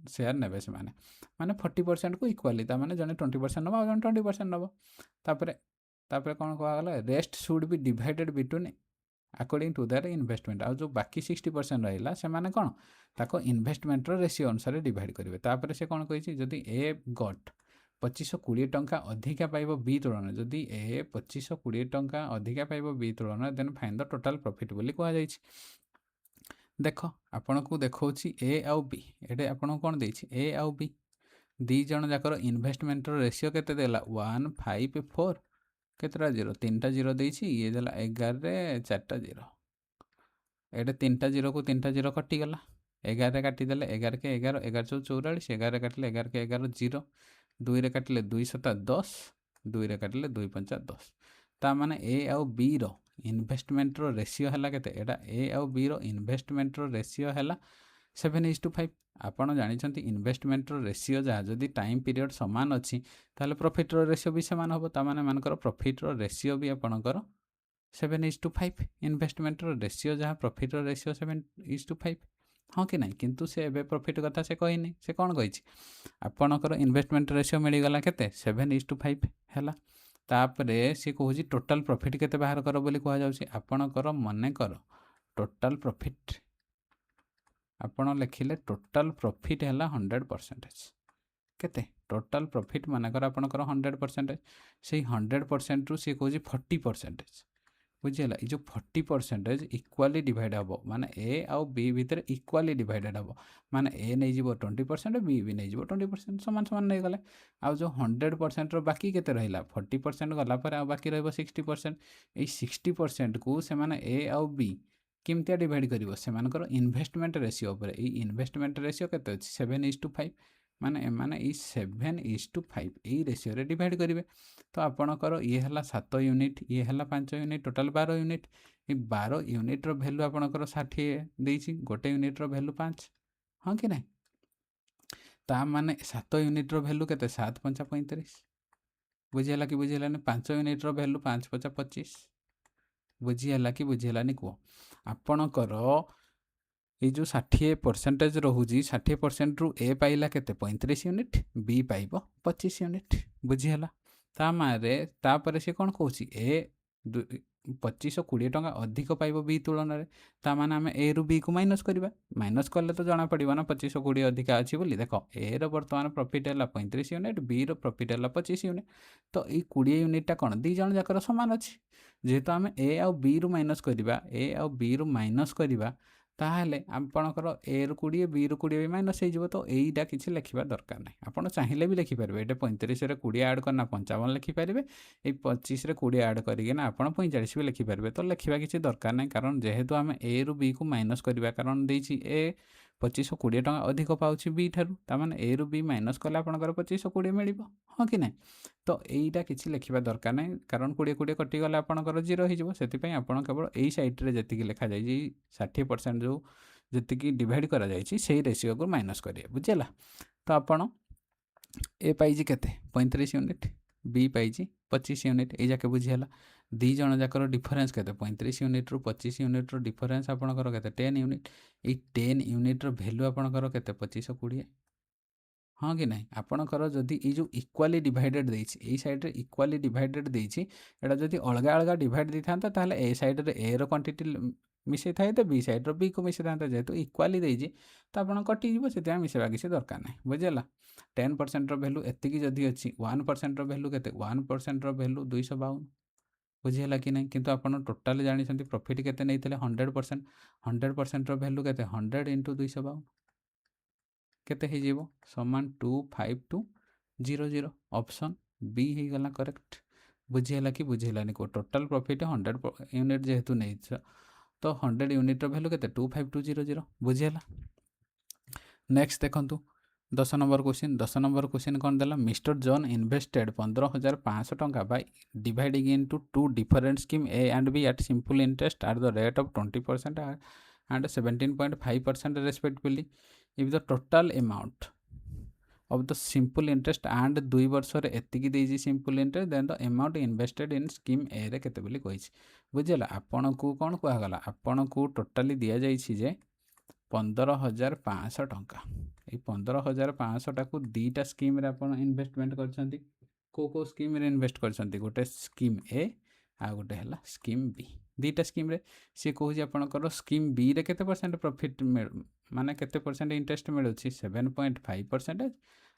सेयार नेबे से माने 40% को इक्वाली ताने जने 20% नब जन 20% नब तापर कौन कहगला rest should be divided between according to their investment आ जो बाकी 60% रहिला से माने कौन ताको इन्वेस्टमेंट रेशियो अनुसार डिवाइड करेंगे। तापर से कौन कही जदि ए गट 2520 टंका अधिका पाइब बी तुलन जदि ए 2520 टंका अधिका पाइब बी तुलन then find the total profit बोली कहा जाइछि। देख आपण को देखा ए आउ बी ये आपन कौन दे ए आउ बी दी जन जाकर इन्वेस्टमेंट रेशियो केते देला 1 5 4 केतटा जीरो 3टा जीरो देछि ये देला 11 रे 4टा जीरो एटे 3टा जीरो को 3टा जीरो कटिगला 11 କାଟିଦେଲେ 11 के 11 11 चौ 44 11 काटिले 11 के 11 0 2 रे काटिले 2 7 10 2 रे काटिले 2 5 10 ता माने ए आउ बी रो इन्वेस्टमेंट रो रेशियो हैला केते एटा ए आउ बी रो इन्वेस्टमेंट रो रेशियो हैला 7:5 आपण जानिछंती इन्वेस्टमेंट रो रेशियो जहाँ जदि टाइम पीरियड समान अछि ताले प्रॉफिट रो रेशियो भी समान होबो ता माने मानकर प्रॉफिट रो रेशियो भी आपणकर 7:5 इन्वेस्टमेंट रो रेशियो जहाँ प्रॉफिट रो रेशियो 7:5 हाँ कि नहीं किंतु से एबे प्रॉफिट कथा से कहिनी से कौन कही आपणकर इन्वेस्टमेंट रेशियो मिलगला केते 7:5 हैला तापरे सी कहूँ टोटाल प्रॉफिट केते बाहर कर बोली कह जाउछि आपणकर मने कर टोटाल प्रॉफिट आपण लिखिले टोटाल प्रॉफिट हैला 100% केते टोटाल प्रॉफिट मानकर आपणकर 100% से 100% रु सी कहूँ 40% बुझीगला ये जो 40% इक्वाली डिवाइड हम माने ए आउ बी भितर इक्वाली डिवाइडेड हम माने ए नहीं जीवो 20% बी भी नहीं जीवो 20% समान समान नहीं गले आउ जो 100% रो बाकी केते रहिला 40% गला पर आ बाकी रहबो 60% ए 60% को से माने ए आउ बी केमतिया डिवाइड करिवो से मानकर इन्वेस्टमेंट रेशियो पर ए इन्वेस्टमेंट रेशियो केते अछि 7:5 माने एमाने ई 7:5 यही रेशियो रे डिवाइड करेंगे तो आपणकर ये है 7 यूनिट ये है 5 यूनिट टोटाल 12 यूनिट ये 12 यूनिट रो वैल्यू आपणकर 60 देछि गोटे यूनिट रो वैल्यू 5 हाँ कि नहीं ता माने 7 यूनिट रो वैल्यू केते 7 5 35 बुझीला कि बुझीलानी 5 यूनिट रो वैल्यू 5 5 25 बुझीला कि बुझीलानी को आपणकर ये जो 60% रोची 60% रु ए पाइला केते 35 यूनिट बी पाइब 25 यूनिट बुझीगला ता मारे तापर से कौन कहूँ ए 2520 टंका अधिक पाइब बी तुलन में ता माने आम ए रु बी को माइनस करवा माइनस कले तो जना पड़ो ना 2520 अधिका अच्छी बोली देख ए रो बर्तमान प्रॉफिट है 35 यूनिट बी रो प्रॉफिट है 25 यूनिट तो ये 20 यूनिटा कौन दी जन जाकर सामान अच्छी जेहेतु आम ए आउ बी रु माइनस करवा ए आउ बी रु माइनस करवा ताहले आपणकर ए रु 20 बी रु 20 भी माइनस हो तो यहीटा किसी लिखा दरकार नहीं आप चाहिए भी लिखिपारे ये 35 रे 20 आड करना 55 लिखिपारे ये 25 रे 20 आड करना आप 45 भी लिखिपारे तो लिखा किसी दरकार नहीं कारण जेहेतु आम ए रु बी को माइनस करवा कारण देछि ए 2520 टंका अधिक पाउछ बी ठारू ताମାନେ ए रु बी माइनस कले आपणकर 2520 मिलिबो हाँ कि नहीं तो यहीटा किसी लिखा दरकार नहीं कारण 20 कटि गले आपणकर 0 हो से आपण केवल यही सैड्रे जी लिखा जाए 60% जो जी डिवाइड करा से रेशियो को माइनस करेंगे बुझेगा तो आपण ए पाई केते 35 यूनिट बी पाई 25 यूनिट ये जाके बुझीगला दी जन जाकर डिफरेन्स केते 35 यूनिट रु 25 यूनिट रो डिफरेन्स आपणकर केते 10 यूनिट ये 10 यूनिट रो वैल्यू आपणकर केते 2520 हाँ कि नहीं आपणकर जदि ये जो इक्वाली डिवाइडेड देछि ए साइड रे इक्वाली डिवाइडेड देछि एटा जदि अलगा अलगा डिवाइड दै थांता ताले ए साइड रे ए रो क्वांटिटी मिसे थाए तो बी साइड रो बी को मिसे थांता जेहेतु इक्वाली देछि तो आपण कटि जीवो सेते मिसेबा किसी दरकार नहीं बुझेला 10% रो वैल्यू एतिकी जदि अछि 1% रो वैल्यू केते 1% रो वैल्यू 252 बुझीगला कि नहीं किंतु आपण टोटाल जानिछंती प्रॉफिट केते नैथिले 100% रो वैल्यू केते 100 * 252 केते हे जीवो समान 25200 ऑप्शन बी हे गला करेक्ट बुझीगला कि बुझीगलानी को टोटाल प्रॉफिट 100 यूनिट जेहेतु नहीं तो 100 यूनिट रो वैल्यू केते 25200 बुझीगला नेक्स्ट देखंतु 10 नंबर क्वेश्चन कौन देला मिस्टर जॉन इन्वेस्टेड 15,500 टंका by dividing into two different scheme A and B at simple interest at the rate of 20% and 17.5% respectively if the total amount of the simple interest and 2 वर्ष रे एतिकी देजी simple interest then the amount invested in scheme A रे केते बोली कहिछि बुझिला आपण को कोन कहला गला आपण को टोटली दिया जाइछि जे 15,500 टंका ये 15,500 टाकू दीटा स्कीम रे आपण इन्वेस्टमेंट करछंती को स्कीम रे इन्वेस्ट करछंती गोटे स्कीम ए आ गोटे हला स्कीम बी दीटा स्कीम रे से कहूँ आपणकर स्कीम बी रे केते परसेंट प्रॉफिट माने केते percent interest मिलुछि 7.5%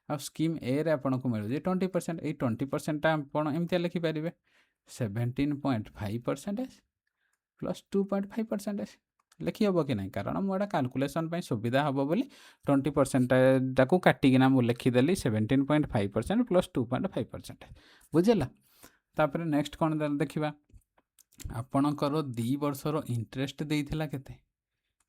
uh scheme A रे आपन को मिलुछि 20% ए 20% आपण एमतिया लिखि परिबे 17.5% प्लस 2.5% लिखी हम कि नहीं कारण मुझे कैलकुलेशन सुविधा हम बोली 20% टाकू काटिकिना मुझे लिखिदेली 17.5% प्लस 2.5% बुझेला तापर नेक्स्ट कौन देखा आपणकर 2 वर्षर इंटरेस्ट देइथिला केते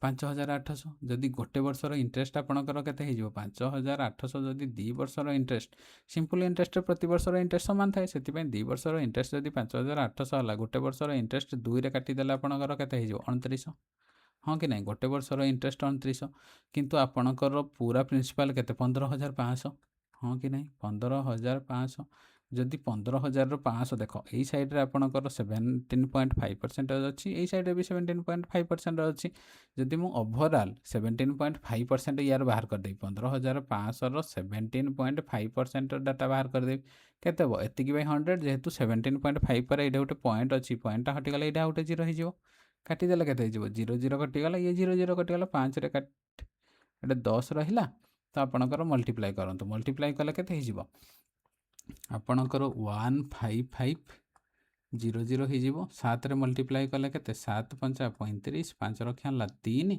5800 ଯଦି ଗୋଟେ ବର୍ଷର ଇଣ୍ଟରେଷ୍ଟ ଆପଣଙ୍କର କେତେ ହେଇଯିବ 5800 ଯଦି 2 ବର୍ଷର ଇଣ୍ଟରେଷ୍ଟ ସିମ୍ପଲ ଇଣ୍ଟରେଷ୍ଟରେ ପ୍ରତି ବର୍ଷର ଇଣ୍ଟରେଷ୍ଟ ସମାନ ଥାଏ ସେଥିପାଇଁ 2 ବର୍ଷର ଇଣ୍ଟରେଷ୍ଟ ଯଦି 5800 ହେଲା ଗୋଟେ ବର୍ଷର ଇଣ୍ଟରେଷ୍ଟ 2ରେ କାଟିଦେଲେ ଆପଣଙ୍କର କେତେ ହେଇଯିବ 2900 ହଁ କି ନାହିଁ ଗୋଟେ ବର୍ଷର ଇଣ୍ଟରେଷ୍ଟ 2900 କିନ୍ତୁ ଆପଣଙ୍କର ପୁରା ପ୍ରିନ୍ସିପାଲ କେତେ 15500 ହଁ କି ନାହିଁ 15500 ଯଦି 15500 ଦେଖ ଏଇ ସାଇଡ଼୍ରେ ଆପଣଙ୍କର 17.5% ଅଛି ଏଇ ସାଇଡ଼୍ରେ ବି 17.5% ଅଛି ଯଦି ମୁଁ ଓଭରାଲ୍ 17.5% ୟାର ବାହାର କରିଦେବି 15500ର 17.5% ଡାଟା ବାହାର କରିଦେବି କେତେ ହେବ ଏତିକି ବାଇ 100 ଯେହେତୁ 17.5 ପରେ ଏଇଟା ଗୋଟେ ପଏଣ୍ଟ ଅଛି ପଏଣ୍ଟଟା ହଟିଗଲେ ଏଇଟା ଗୋଟେ ଜିରୋ ହେଇଯିବ କାଟିଦେଲେ କେତେ ହେଇଯିବ 0 0 କଟିଗଲା ଇଏ 0 0 କଟିଗଲା 5ରେ ଏଇଟା 10 ରହିଲା ତ ଆପଣଙ୍କର ମଲ୍ଟିପ୍ଲାଏ କରନ୍ତୁ ମଲ୍ଟିପ୍ଲାଏ କଲେ କେତେ ହେଇଯିବ ଆପଣଙ୍କର 1550 ହେଇଯିବ 7ରେ ମଲ୍ଟିପ୍ଲାଏ କଲେ କେତେ 7 5 35 5 ରକ୍ଷା ହେଲା 3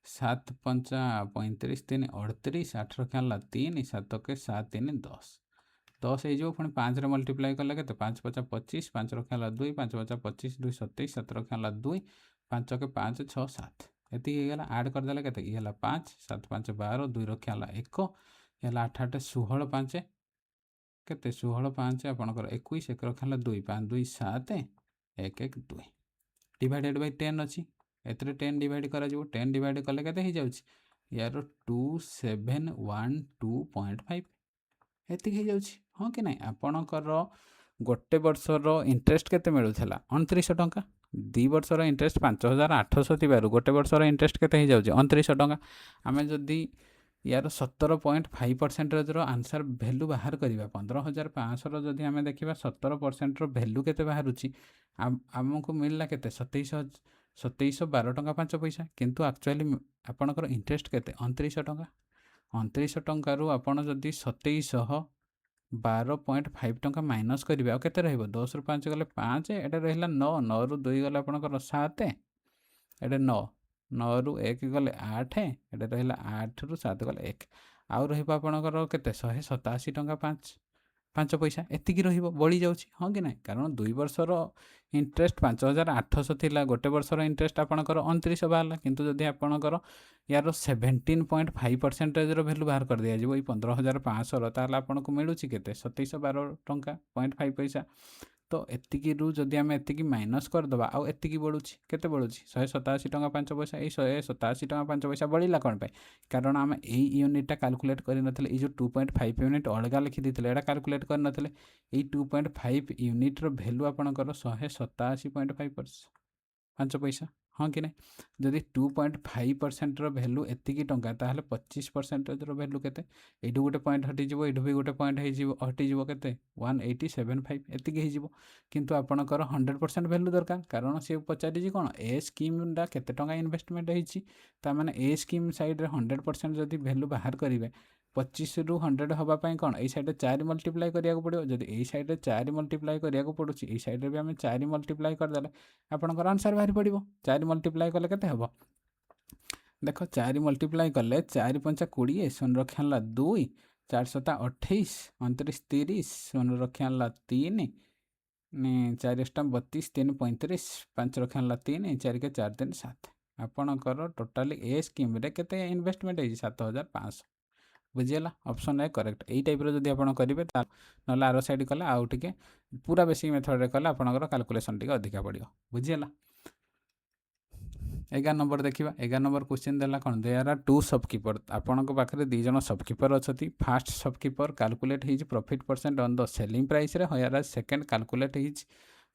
7 5 35 3 38 8 ରକ୍ଷା ହେଲା 3 7 के 7 3 10 10 ହେଇଯିବ ପୁଣି 5ରେ ମଲ୍ଟିପ୍ଲାଏ କଲେ କେତେ 5 5 25 5 ରକ୍ଷା ହେଲା 2 5 5 25 2 27 7 ରକ୍ଷା ହେଲା 2 5 के 5 6 7 ଏତିକି ହେଇଗଲା ଆଡ଼ କରିଦେଲେ କେତେ ଇଏ ହେଲା 5 7 5 12 2 ରକ୍ଷା ହେଲା 1 ହେଲା 8 8 16 5 କେତେ 16 5 ଆପଣଙ୍କର 21 1 ରକ୍ଷା ହେଲା 2 5 2 7 1 1 2 ଡିଭାଇଡେଡ଼ ବାଇ 10 ଅଛି ଏଥିରେ 10 ଡିଭାଇଡ଼ କରାଯିବ 10 ଡିଭାଇଡ଼ କଲେ କେତେ ହେଇଯାଉଛି ୟାର 2712.5 ଏତିକି ହେଇଯାଉଛି ହଁ କି ନାହିଁ ଆପଣଙ୍କର ଗୋଟେ ବର୍ଷର ଇଣ୍ଟରେଷ୍ଟ କେତେ ମିଳୁଥିଲା 2900 ଟଙ୍କା 2 ବର୍ଷର ଇଣ୍ଟରେଷ୍ଟ 5800 ଥିବାରୁ ଗୋଟେ ବର୍ଷର ଇଣ୍ଟରେଷ୍ଟ କେତେ ହେଇଯାଉଛି 2900 ଟଙ୍କା ଆମେ ଯଦି यार 17.5%ର ଆନ୍ସର ଭ୍ୟାଲୁ ବାହାର କରିବା 15500ର ଯଦି ଆମେ ଦେଖିବା 17%ର ଭ୍ୟାଲୁ କେତେ ବାହାରୁଛି ଆମକୁ ମିଳିଲା କେତେ 2712 ଟଙ୍କା 5 ପଇସା କିନ୍ତୁ ଆକ୍ଚୁଆଲି ଆପଣଙ୍କର ଇଣ୍ଟରେଷ୍ଟ କେତେ 2900 ଟଙ୍କା 2900 ଟଙ୍କାରୁ ଆପଣ ଯଦି 2712.5 ଟଙ୍କା ମାଇନସ୍ କରିବେ ଆଉ କେତେ ରହିବ 10ରୁ 5 ଗଲେ 5 ଏଇଟା ରହିଲା 9 9ରୁ 2 ଗଲେ ଆପଣଙ୍କର 7 ଏଇଟା 9 9ରୁ 1 ଗଲେ 8 ଏଇଟା ରହିଲା 8ରୁ 7 ଗଲେ 1 ଆଉ ରହିବ ଆପଣଙ୍କର କେତେ 187 ଟଙ୍କା 5 ପଇସା ଏତିକି ରହିବ ବଳି ଯାଉଛି ହଁ କି ନାହିଁ କାରଣ 2 ବର୍ଷର ଇଣ୍ଟରେଷ୍ଟ 5800 ଥିଲା ଗୋଟେ ବର୍ଷର ଇଣ୍ଟରେଷ୍ଟ ଆପଣଙ୍କର 2900 ବାହାରିଲା କିନ୍ତୁ ଯଦି ଆପଣଙ୍କର ୟାର 17.5%ର ଭ୍ୟାଲୁ ବାହାର କରିଦିଆଯିବ ଏଇ 15500ର ତାହେଲେ ଆପଣଙ୍କୁ ମିଳୁଛି କେତେ 2712 ଟଙ୍କା 0.5 ପଇସା ତ ଏତିକିରୁ ଯଦି ଆମେ ଏତିକି ମାଇନସ୍ କରିଦେବା ଆଉ ଏତିକି ବଳୁଛି କେତେ ବଳୁଛି 187 ଟଙ୍କା 5 ପଇସା ଏଇ 187 ଟଙ୍କା 5 ପଇସା ବଳିଲା କ'ଣ ପାଇଁ କାରଣ ଆମେ ଏଇ ୟୁନିଟ୍ଟା କାଲକୁଲେଟ୍ କରିନଥିଲେ ଏଇ ଯେଉଁ 2.5 ୟୁନିଟ୍ ଅଲଗା ଲେଖିଦେଇଥିଲେ ଏଇଟା କାଲକୁଲେଟ୍ କରିନଥିଲେ ଏଇ 2.5 ୟୁନିଟ୍ର ଭ୍ୟାଲୁ ଆପଣଙ୍କର 187.5 ପଇସା ହଁ କି ନାହିଁ ଯଦି 2.5%ର ଭ୍ୟାଲୁ ଏତିକି ଟଙ୍କା ତାହେଲେ 25%ର ଭ୍ୟାଲୁ କେତେ ଏଇଠୁ ଗୋଟେ ପଏଣ୍ଟ ହଟିଯିବ ଏଇଠୁ ବି ଗୋଟେ ପଏଣ୍ଟ ହଟିଯିବ କେତେ 1875 ଏତିକି ହେଇଯିବ କିନ୍ତୁ ଆପଣଙ୍କର 100% ଭ୍ୟାଲୁ ଦରକାର କାରଣ ସେ ପଚାରିଛି କ'ଣ ଏ ସ୍କିମ୍ଟା କେତେ ଟଙ୍କା ଇନଭେଷ୍ଟମେଣ୍ଟ ହେଇଛି ତାମାନେ ଏ ସ୍କିମ୍ ସାଇଡ଼୍ରେ 100% ଯଦି ଭ୍ୟାଲୁ ବାହାର କରିବେ 25ରୁ 100 ହେବା ପାଇଁ କ'ଣ ଏଇ ସାଇଡ଼୍ରେ 4 ମଲ୍ଟିପ୍ଲାଏ କରିବାକୁ ପଡ଼ିବ ଯଦି ଏଇ ସାଇଡ଼୍ରେ 4 ମଲ୍ଟିପ୍ଲାଏ କରିବାକୁ ପଡ଼ୁଛି ଏଇ ସାଇଡ଼୍ରେ ବି ଆମେ 4 ମଲ୍ଟିପ୍ଲାଏ କରିଦେଲେ ଆପଣଙ୍କର ଆନ୍ସର ବାହାରି ପଡ଼ିବ 4 ମଲ୍ଟିପ୍ଲାଏ କଲେ କେତେ ହେବ ଦେଖ 4 ମଲ୍ଟିପ୍ଲାଏ କଲେ 4 5 20 ଶୂନ ରକ୍ଷା ହେଲା 2 4 7 28 29 30 ଶୂନ ରକ୍ଷା ହେଲା 3 4 8 32 3 35 5 ରକ୍ଷା ହେଲା 3 4 के 4 3 7 ଆପଣଙ୍କର ଟୋଟାଲି ଏ ସ୍କିମ୍ରେ କେତେ ଇନଭେଷ୍ଟମେଣ୍ଟ ହେଇଛି 7500 ବୁଝିଗଲା ଅପସନ୍ ଏ କରେକ୍ଟ ଏଇ ଟାଇପ୍ର ଯଦି ଆପଣ କରିବେ ନହେଲେ ଆର ସାଇଡ଼୍ କଲେ ଆଉ ଟିକେ ପୁରା ବେସିକ୍ ମେଥଡ଼ରେ କଲେ ଆପଣଙ୍କର କାଲକୁଲେସନ୍ ଟିକେ ଅଧିକା ପଡ଼ିବ ବୁଝିଗଲା 11 ନମ୍ବର ଦେଖିବା 11 ନମ୍ବର କ୍ୱେଶ୍ଚିନ୍ ଦେଲା କ'ଣ ଦେୟାର ଆର୍ 2 ସବକିପର ଆପଣଙ୍କ ପାଖରେ 2 ଜଣ ସବକିପର ଅଛନ୍ତି ଫାର୍ଷ୍ଟ ସବକିପର କାଲକୁଲେଟ୍ ହେଇଛି profit percent on the selling ପ୍ରାଇସ୍ରେ ହୟାର ସେକେଣ୍ଡ କାଲକୁଲେଟ୍ ହେଇଛି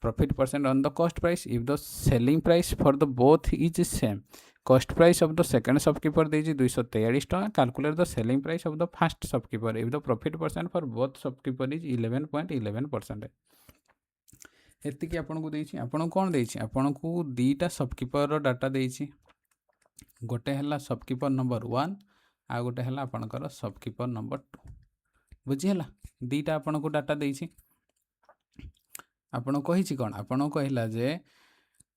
profit percent on the cost price if the selling price for the both is same cost price of the second shopkeeper ଦେଇଛି 243 ଟଙ୍କା calculate the selling price of the first shopkeeper if the profit percent for both shopkeeper is 11.11% ଏତିକି ଆପଣଙ୍କୁ ଦେଇଛି ଆପଣଙ୍କୁ କ'ଣ ଦେଇଛି ଆପଣଙ୍କୁ ଦୁଇଟା ସବକିପରର ଡାଟା ଦେଇଛି ଗୋଟେ ହେଲା ସବକିପର ନମ୍ବର 1 ଆଉ ଗୋଟେ ହେଲା ଆପଣଙ୍କର ସବକିପର ନମ୍ବର 2 ବୁଝିହେଲା ଦୁଇଟା ଆପଣଙ୍କୁ ଡାଟା ଦେଇଛି ଆପଣଙ୍କୁ କହିଛି କ'ଣ ଆପଣଙ୍କୁ କହିଲା ଯେ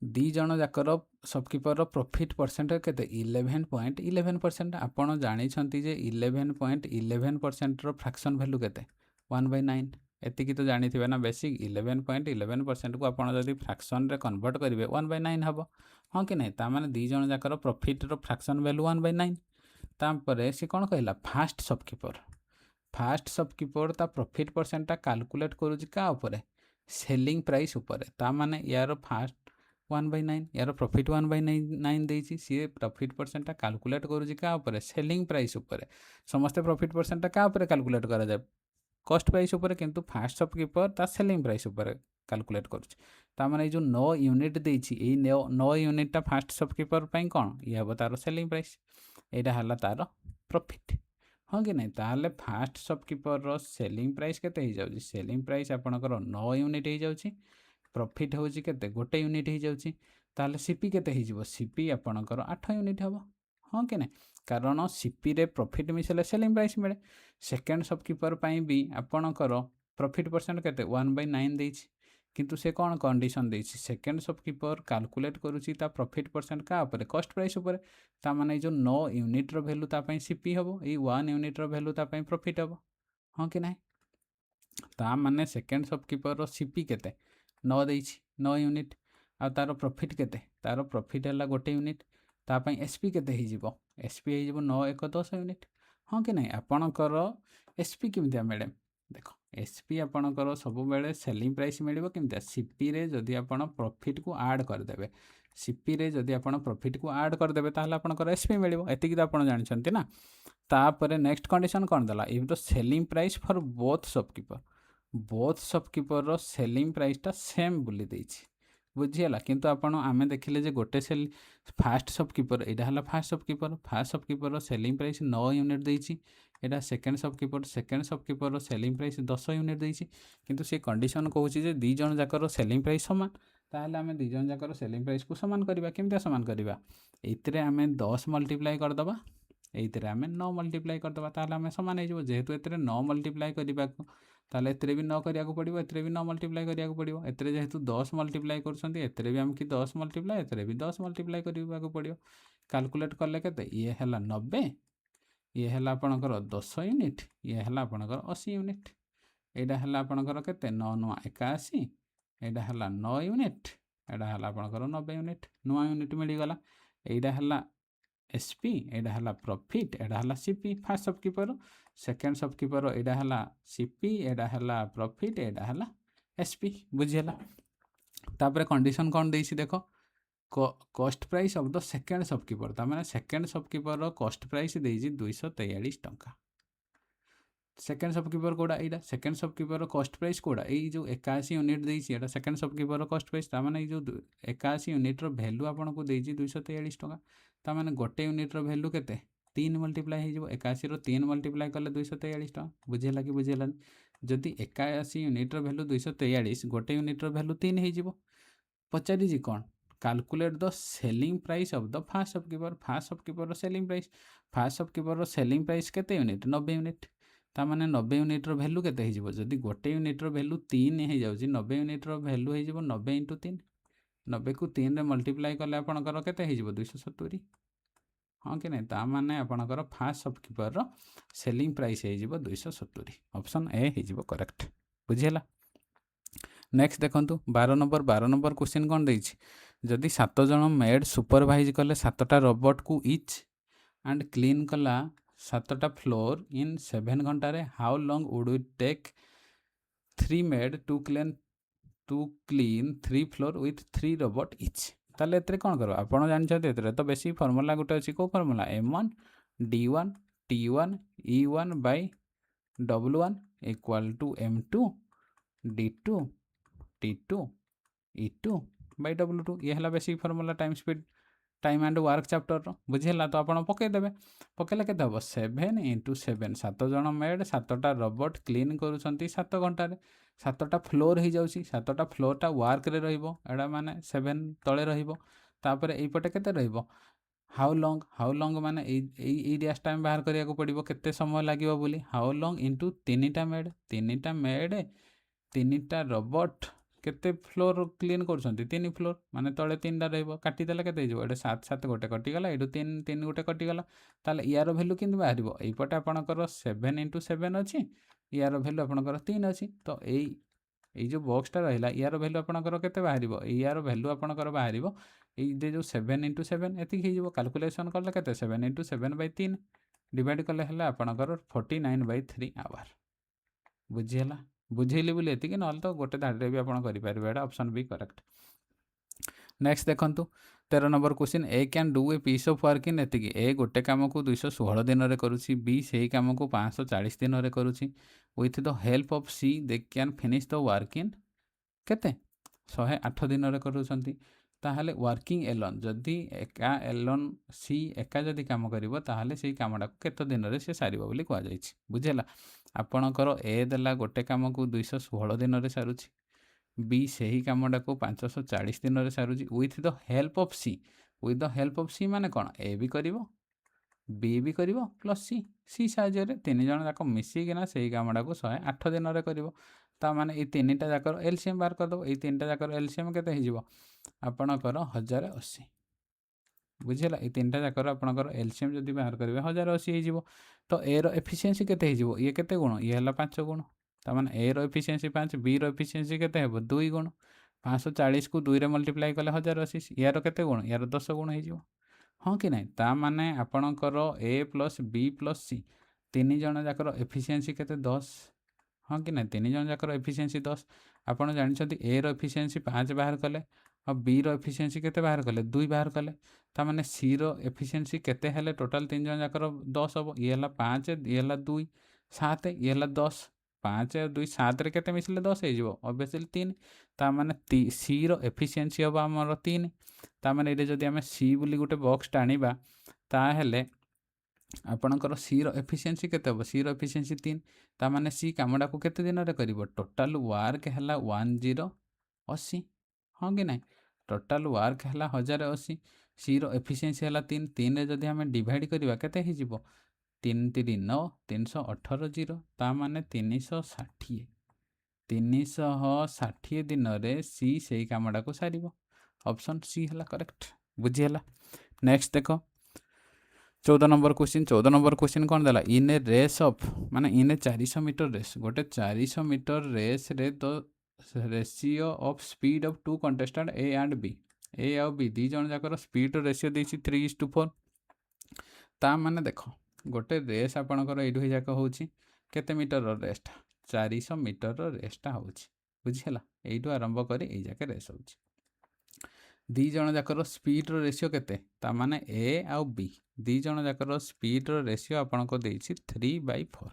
2 ଜଣ ଯାକର ସବକିପରର ପ୍ରଫିଟ୍ ପରସେଣ୍ଟ କେତେ 11.11% ଆପଣ ଜାଣିଛନ୍ତି ଯେ 11.11%ର ଫ୍ରାକ୍ସନ୍ ଭ୍ୟାଲୁ କେତେ 1/9 ଏତିକି ତ ଜାଣିଥିବେ ନା ବେସିକ୍ 11.11% କୁ ଆପଣ ଯଦି ଫ୍ରାକ୍ସନ୍ରେ କନଭର୍ଟ କରିବେ 1/9 ହେବ, ହଁ କି ନାହିଁ? ତାମାନେ ଦୁଇ ଜଣ ଯାକର ପ୍ରଫିଟ୍ର ଫ୍ରାକ୍ସନ୍ ଭ୍ୟାଲୁ 1/9। ତାପରେ ସେ କ'ଣ କହିଲା, ଫାଷ୍ଟ ସପକିପର ତା ପ୍ରଫିଟ୍ ପରସେଣ୍ଟଟା କାଲକୁଲେଟ୍ କରୁଛି କାହା ଉପରେ, ସେଲିଂ ପ୍ରାଇସ୍ ଉପରେ। ତାମାନେ ୟାର ଫାଷ୍ଟ 1/9, ୟାର ପ୍ରଫିଟ୍ 1/9 ଦେଇଛି, ସିଏ ପ୍ରଫିଟ୍ ପରସେଣ୍ଟଟା କାଲକୁଲେଟ୍ କରୁଛି କାହା ଉପରେ, ସେଲିଂ ପ୍ରାଇସ୍ ଉପରେ। ସମସ୍ତେ ପ୍ରଫିଟ୍ ପରସେଣ୍ଟଟା କାହା ଉପରେ କାଲକୁଲେଟ୍ କରାଯାଏ, କଷ୍ଟ ପ୍ରାଇସ୍ ଉପରେ, କିନ୍ତୁ ଫାଷ୍ଟ ସପକିପର ତା ସେଲିଂ ପ୍ରାଇସ୍ ଉପରେ କାଲକୁଲେଟ୍ କରୁଛି। ତାମାନେ ଏଇ ଯେଉଁ 9 ୟୁନିଟ୍ ଦେଇଛି, ଏଇ 9 ୟୁନିଟ୍ଟା ଫାଷ୍ଟ ସପକିପର ପାଇଁ କ'ଣ, ଇଏ ହେବ ତାର ସେଲିଂ ପ୍ରାଇସ୍, ଏଇଟା ହେଲା ତାର ପ୍ରଫିଟ୍, ହଁ କି ନାହିଁ? ତାହେଲେ ଫାଷ୍ଟ ସପକିପରର ସେଲିଂ ପ୍ରାଇସ୍ କେତେ ହେଇଯାଉଛି, ସେଲିଂ ପ୍ରାଇସ୍ ଆପଣଙ୍କର 9 ୟୁନିଟ୍ ହେଇଯାଉଛି, ପ୍ରଫିଟ୍ ହେଉଛି କେତେ, 1 ୟୁନିଟ୍ ହେଇଯାଉଛି। ତାହେଲେ ସିପି କେତେ ହେଇଯିବ, ସିପି ଆପଣଙ୍କର 8 ୟୁନିଟ୍ ହେବ, ହଁ କି ନାହିଁ? କାରଣ ସିପିରେ ପ୍ରଫିଟ୍ ମିଶିଲେ ସେଲିଂ ପ୍ରାଇସ୍ ମିଳେ। ସେକେଣ୍ଡ ସପକିପର ପାଇଁ ବି ଆପଣଙ୍କର ପ୍ରଫିଟ୍ ପରସେଣ୍ଟ କେତେ, 1/9 ଦେଇଛି, କିନ୍ତୁ ସେ କ'ଣ କଣ୍ଡିସନ୍ ଦେଇଛି, ସେକେଣ୍ଡ ସପକିପର କାଲକୁଲେଟ୍ କରୁଛି ତା ପ୍ରଫିଟ୍ ପରସେଣ୍ଟ କାହା ଉପରେ, କଷ୍ଟ ପ୍ରାଇସ୍ ଉପରେ। ତାମାନେ ଏଇ ଯେଉଁ 9 ୟୁନିଟ୍ର ଭ୍ୟାଲୁ ତା ପାଇଁ ସିପି ହେବ, ଏଇ 1 ୟୁନିଟ୍ର ଭ୍ୟାଲୁ ତା ପାଇଁ ପ୍ରଫିଟ୍ ହେବ, ହଁ କି ନାହିଁ? ତାମାନେ ସେକେଣ୍ଡ ସପକିପରର ସିପି କେତେ, 9 ଦେଇଛି, 9 ୟୁନିଟ୍, ଆଉ ତାର ପ୍ରଫିଟ୍ କେତେ, ତାର ପ୍ରଫିଟ୍ ହେଲା 1 ୟୁନିଟ୍। ତା ପାଇଁ ଏସ୍ପି କେତେ ହେଇଯିବ, ଏସ୍ପି ହେଇଯିବ 9 × 1 = 10 ୟୁନିଟ୍, ହଁ କି ନାହିଁ? ଆପଣଙ୍କର ଏସ୍ପି କେମିତିଆ ମିଳେ, ଦେଖ ଏସ୍ପି ଆପଣଙ୍କର ସବୁବେଳେ ସେଲିଂ ପ୍ରାଇସ୍ ମିଳିବ କେମିତିଆ, ସିପିରେ ଯଦି ଆପଣ ପ୍ରଫିଟ୍କୁ ଆଡ଼୍ କରିଦେବେ, ସିପିରେ ଯଦି ଆପଣ ପ୍ରଫିଟ୍କୁ ଆଡ଼୍ କରିଦେବେ ତାହେଲେ ଆପଣଙ୍କର ଏସ୍ପି ମିଳିବ, ଏତିକି ତ ଆପଣ ଜାଣିଛନ୍ତି ନା। ତାପରେ ନେକ୍ସଟ କଣ୍ଡିସନ୍ କ'ଣ ଦେଲା, if the selling price for both ସପକିପରର ସେଲିଂ ପ୍ରାଇସ୍ଟା ସେମ୍ ବୋଲି ଦେଇଛି, ବୁଝିହେଲା? କିନ୍ତୁ ଆମେ ଦେଖିଲେ ଯେ ଗୋଟେ ଫାଷ୍ଟ ସପକିପର, ଏଇଟା ହେଲା ଫାଷ୍ଟ ସପକିପରର ସେଲିଂ ପ୍ରାଇସ୍ 9 ୟୁନିଟ୍ ଦେଇଛି, ଏଇଟା ସେକେଣ୍ଡ ସପକିପରର ସେଲିଂ ପ୍ରାଇସ୍ 10 ୟୁନିଟ୍ ଦେଇଛି, କିନ୍ତୁ ସେ କଣ୍ଡିସନ୍ କହୁଛି ଯେ ଦୁଇ ଜଣ ଯାକର ସେଲିଂ ପ୍ରାଇସ୍ ସମାନ। ତାହେଲେ ଆମେ ଦୁଇ ଜଣ ଯାକର ସେଲିଂ ପ୍ରାଇସ୍କୁ ସମାନ କରିବା, କେମିତିଆ ସମାନ କରିବା, ଏଇଥିରେ ଆମେ 10 ମଲ୍ଟିପ୍ଲାଏ କରିଦେବା, ଏଇଥିରେ ଆମେ 9 ମଲ୍ଟିପ୍ଲାଏ କରିଦେବା, ତାହେଲେ ଆମେ ସମାନ ହେଇଯିବ। ଯେହେତୁ ଏଥିରେ 9 ମଲ୍ଟିପ୍ଲାଏ କରିବାକୁ, ତାହେଲେ ଏଥିରେ ବି 9 କରିବାକୁ ପଡ଼ିବ, ଏଥିରେ ବି 9 ମଲ୍ଟିପ୍ଲାଏ କରିବାକୁ ପଡ଼ିବ। ଏଥିରେ ଯେହେତୁ 10 ମଲ୍ଟିପ୍ଲାଏ କରୁଛନ୍ତି, ଏଥିରେ ବି ଆମକୁ 10 ମଲ୍ଟିପ୍ଲାଏ, ଏଥିରେ ବି 10 ମଲ୍ଟିପ୍ଲାଏ କରିବାକୁ ପଡ଼ିବ। କାଲକୁଲେଟ୍ କଲେ କେତେ, ଇଏ ହେଲା 90, ଇଏ ହେଲା ଆପଣଙ୍କର 10 ୟୁନିଟ୍, ଇଏ ହେଲା ଆପଣଙ୍କର 80 ୟୁନିଟ୍। ଏଇଟା ହେଲା ଆପଣଙ୍କର କେତେ, 9 × 9 = 81, ଏଇଟା ହେଲା 9 ୟୁନିଟ୍, ଏଇଟା ହେଲା ଆପଣଙ୍କର 90 ୟୁନିଟ୍, ନୂଆ ୟୁନିଟ୍ ମିଳିଗଲା। ଏଇଟା ହେଲା ଏସ୍ପି, ଏଇଟା ହେଲା ପ୍ରଫିଟ୍, ଏଇଟା ହେଲା ସିପି ଫାଷ୍ଟ ସପକିପର, ସେକେଣ୍ଡ ସପକିପର ଏଇଟା ହେଲା ସିପି, ଏଇଟା ହେଲା ପ୍ରଫିଟ୍, ଏଇଟା ହେଲା ଏସ୍ପି, ବୁଝିହେଲା? ତାପରେ କଣ୍ଡିସନ୍ କ'ଣ ଦେଇଛି ଦେଖ, କଷ୍ଟ ପ୍ରାଇସ୍ ଅଫ୍ ଦ ସେକେଣ୍ଡ ସପକିପର, ତାମାନେ ସେକେଣ୍ଡ ସପକିପରର କଷ୍ଟ ପ୍ରାଇସ୍ ଦେଇଛି 243 ଟଙ୍କା। ସେକେଣ୍ଡ ସପକିପର କେଉଁଟା, ଏଇଟା ସେକେଣ୍ଡ ସପକିପରର କଷ୍ଟ ପ୍ରାଇସ୍ କେଉଁଟା, ଏଇ ଯେଉଁ 81 ୟୁନିଟ୍ ଦେଇଛି, ଏଇଟା ସେକେଣ୍ଡ ସପକିପରର କଷ୍ଟ ପ୍ରାଇସ୍। ତାମାନେ ଏଇ ଯେଉଁ 81 ୟୁନିଟ୍ର ଭ୍ୟାଲୁ ଆପଣଙ୍କୁ ଦେଇଛି 243 ଟଙ୍କା, ତାମାନେ 1 ୟୁନିଟ୍ର ଭ୍ୟାଲୁ କେତେ, 3 ମଲ୍ଟିପ୍ଲାଏ ହେଇଯିବ, 81ର 3 ମଲ୍ଟିପ୍ଲାଏ କଲେ 243 ଟଙ୍କା, ବୁଝିହେଲା କି ବୁଝିହେଲାନି? ଯଦି 81 ୟୁନିଟ୍ର ଭ୍ୟାଲୁ 243, 1 ୟୁନିଟ୍ର ଭ୍ୟାଲୁ 3 ହେଇଯିବ। ପଚାରିଛି କ'ଣ, calculate the selling price of the first ସପକିପରର ସେଲିଂ ପ୍ରାଇସ୍। ଫାଷ୍ଟ ସପକିପରର ସେଲିଂ ପ୍ରାଇସ୍ କେତେ ୟୁନିଟ୍, 90 ୟୁନିଟ୍। ତାମାନେ 90 ୟୁନିଟ୍ର ଭ୍ୟାଲୁ କେତେ ହେଇଯିବ, ଯଦି 1 ୟୁନିଟ୍ର ଭ୍ୟାଲୁ 3 ହେଇଯାଉଛି, 90 ୟୁନିଟ୍ର ଭ୍ୟାଲୁ ହେଇଯିବ 90 × 3, 90କୁ 3ରେ ମଲ୍ଟିପ୍ଲାଏ କଲେ ଆପଣଙ୍କର କେତେ ହେଇଯିବ, 270, ହଁ କି ନାହିଁ? ତାମାନେ ଆପଣଙ୍କର ଫାଷ୍ଟ ସପକିପରର ସେଲିଂ ପ୍ରାଇସ୍ ହେଇଯିବ 270, ଅପସନ୍ ଏ ହେଇଯିବ କରେକ୍ଟ, ବୁଝିହେଲା? ନେକ୍ସଟ ଦେଖନ୍ତୁ 12 ନମ୍ବର କ୍ୱେଶ୍ଚିନ୍ କ'ଣ ଦେଇଛି, ଯଦି 7 ଜଣ ମେଡ୍ ସୁପରଭାଇଜ୍ କଲେ 7ଟା ରୋବଟକୁ ଇଚ୍ ଆଣ୍ଡ କ୍ଲିନ୍ କଲା 7ଟା ଫ୍ଲୋର୍ ଇନ୍ 7 ଘଣ୍ଟାରେ, how long would it take 3 maid to clean 3 floor with 3 robot each. ତାହେଲେ ଏଥିରେ କ'ଣ କରିବ, ଆପଣ ଜାଣିଛନ୍ତି ଏଥିରେ ତ ବେଶୀ ଫର୍ମୁଲା ଗୋଟେ ଅଛି, କେଉଁ formula, M1 D1 T1 E1 by W1 = M2 D2 T2 E2 by W2, ये है basic formula time speed time and work chapter, बुझेगा? तो आप पकईदेवे, पकईले के 7 × 7, 7 जन मेड 7टा रोबोट क्लीन करुँच 7 घंटे, 7टा फ्लोर हो जाऊँगी, 7टा फ्लोरटा वर्क रे रहिबो, एडा माने 7 तले रहिबो, तापरे एइपटे केते रहिबो, हाउ लंग माने एई डैश टाइम बाहर करिया को पड़िबो, केते समय लागिबो बोली, हाउ लंग इंटू 3टा मेड 3टा रोबोट केते फ्लोर क्लीन करुछंती, 3 फ्लोर माने तले 3टा रहइबो, काटी देले केते हिजो, एटा 7 7 गोटे कटिगला, एटू 3 गोटे कटिगला, ताले यार वैल्यू किंतु बाहरिबो, एइपटे आपणकर 7 × 7 अछि, यार भैल्यू आपणकर 3 अच्छी तो यही जो बॉक्सटा रहा यार भैल्यू आपणकर केते बाहर यार भैल्यू आपणकर बाहर ये जो 7 × 7 एतिक हो कैलकुलेशन कले केते 7 × 7/3 डिवाइड कले आपणकर 49/3 आवर बुझीगला बुझेली बोली एतिक ना तो गोटे धाड़ी भी आप करेंगे ऑप्शन बी करेक्ट। नेक्स्ट देखंतु 13 number question A can do a piece of work in एतिक ए गोटे काम को 216 दिन में करुच्ची बी से काम को 540 दिन में करुच्ची with the help of C they can finish the work in केते 108 दिन में करुँच ताहले वर्किंग एलोन जदि एका एलोन सी एका जदि काम करिवो ताहले से कामटा को केते दिन में से सारिबो बोली कहा जायछि बुझेला आपणकर ए देला गोटे काम को 216 दिन में सारुची बी से ही कामटा को 540 दिन में सारुची with the help of C with the help of C माने कौन ए भी करिवो बी भी करिवो प्लस सी सी साहाय्य तीन जन जाक मिसिकिना से कामटा को 108 दिन में करिवो ता माने ये तीनटा जाकर एलसीएम बाहर करदो ये तीनटा जाकर एलसीएम केते हिजिवो आपणकर 1080 बुझेला ये तीनटा जाकर आपणकर एलसीएम जदि बाहर करेंगे 1080 हो तो ए रो एफिशिएंसी केते हो ये केते गुण ये है 5 गुण तार ए रो एफिशिएंसी 5 बी रो एफिशिएंसी केते हो 2 गुण 540 को 2 रे मल्टीप्लाई कले 1080 यार केते गुण यार 10 गुण हो हाँ कि नहीं ता माने आपणकर ए प्लस बी प्लस सी तीन जन जाकर एफिशिएंसी केते 10 हाँ कि नहीं तीन जन जाकर एफिशिएंसी 10 आपड़ जानते ए रो एफिशिएंसी 5 बाहर कले और बी रो एफिशिएंसी केते बाहर कले 2 बाहर कले ता माने सी रो एफिशिएंसी केते हेले टोटल तीन जन जाकर 10 हम ये है 5 ये है 2 7 ये है 10 5 और 2 7 रे केते मिसले 10 हो ऑब्वियसली 3 ता माने सी रो एफिशिएंसी हम आमर 3 ता माने ये जदि आम सी बोली गोटे बॉक्स टाणीबा ताहेले आपणकर सी रो एफिशिएंसी केते हम सी रो एफिशिएंसी 3 ता माने सी कामटा को केते दिन में करिवो टोटल वर्क है 1080 हाँ कि नहीं टोटल वर्क है 1080 सी रो एफिशिएंसी है 3 3 रे जदि आम डिवाइड करवा केते हिजिवो 3 3 9 318 0 ता माने 360 360 दिन में सी से कामटा को सारिबो ऑप्शन सी है करेक्ट बुझीगला। नेक्स्ट देख 14 नंबर क्वेश्चन कौन देला इन ए रेस ऑफ माने इन ए 400 मीटर रेस गोटे 400 मीटर रेस रे तो ratio of speed of two contestant A and B A और बी दी जन जाकर स्पीड रेशियो देछि 3:4 ता माने देखो गोटे रेस आपणकर एडु जाक होछि केते मीटर रेसटा 400 मीटर रेसटा होछि बुझिला एडु आरंभ करी ए जाके रेस होछि दी जन जाकर स्पीड रेशियो केते ता माने ए आउ बी दी जन जाकर स्पीड रेशियो आपनको देछि 3/4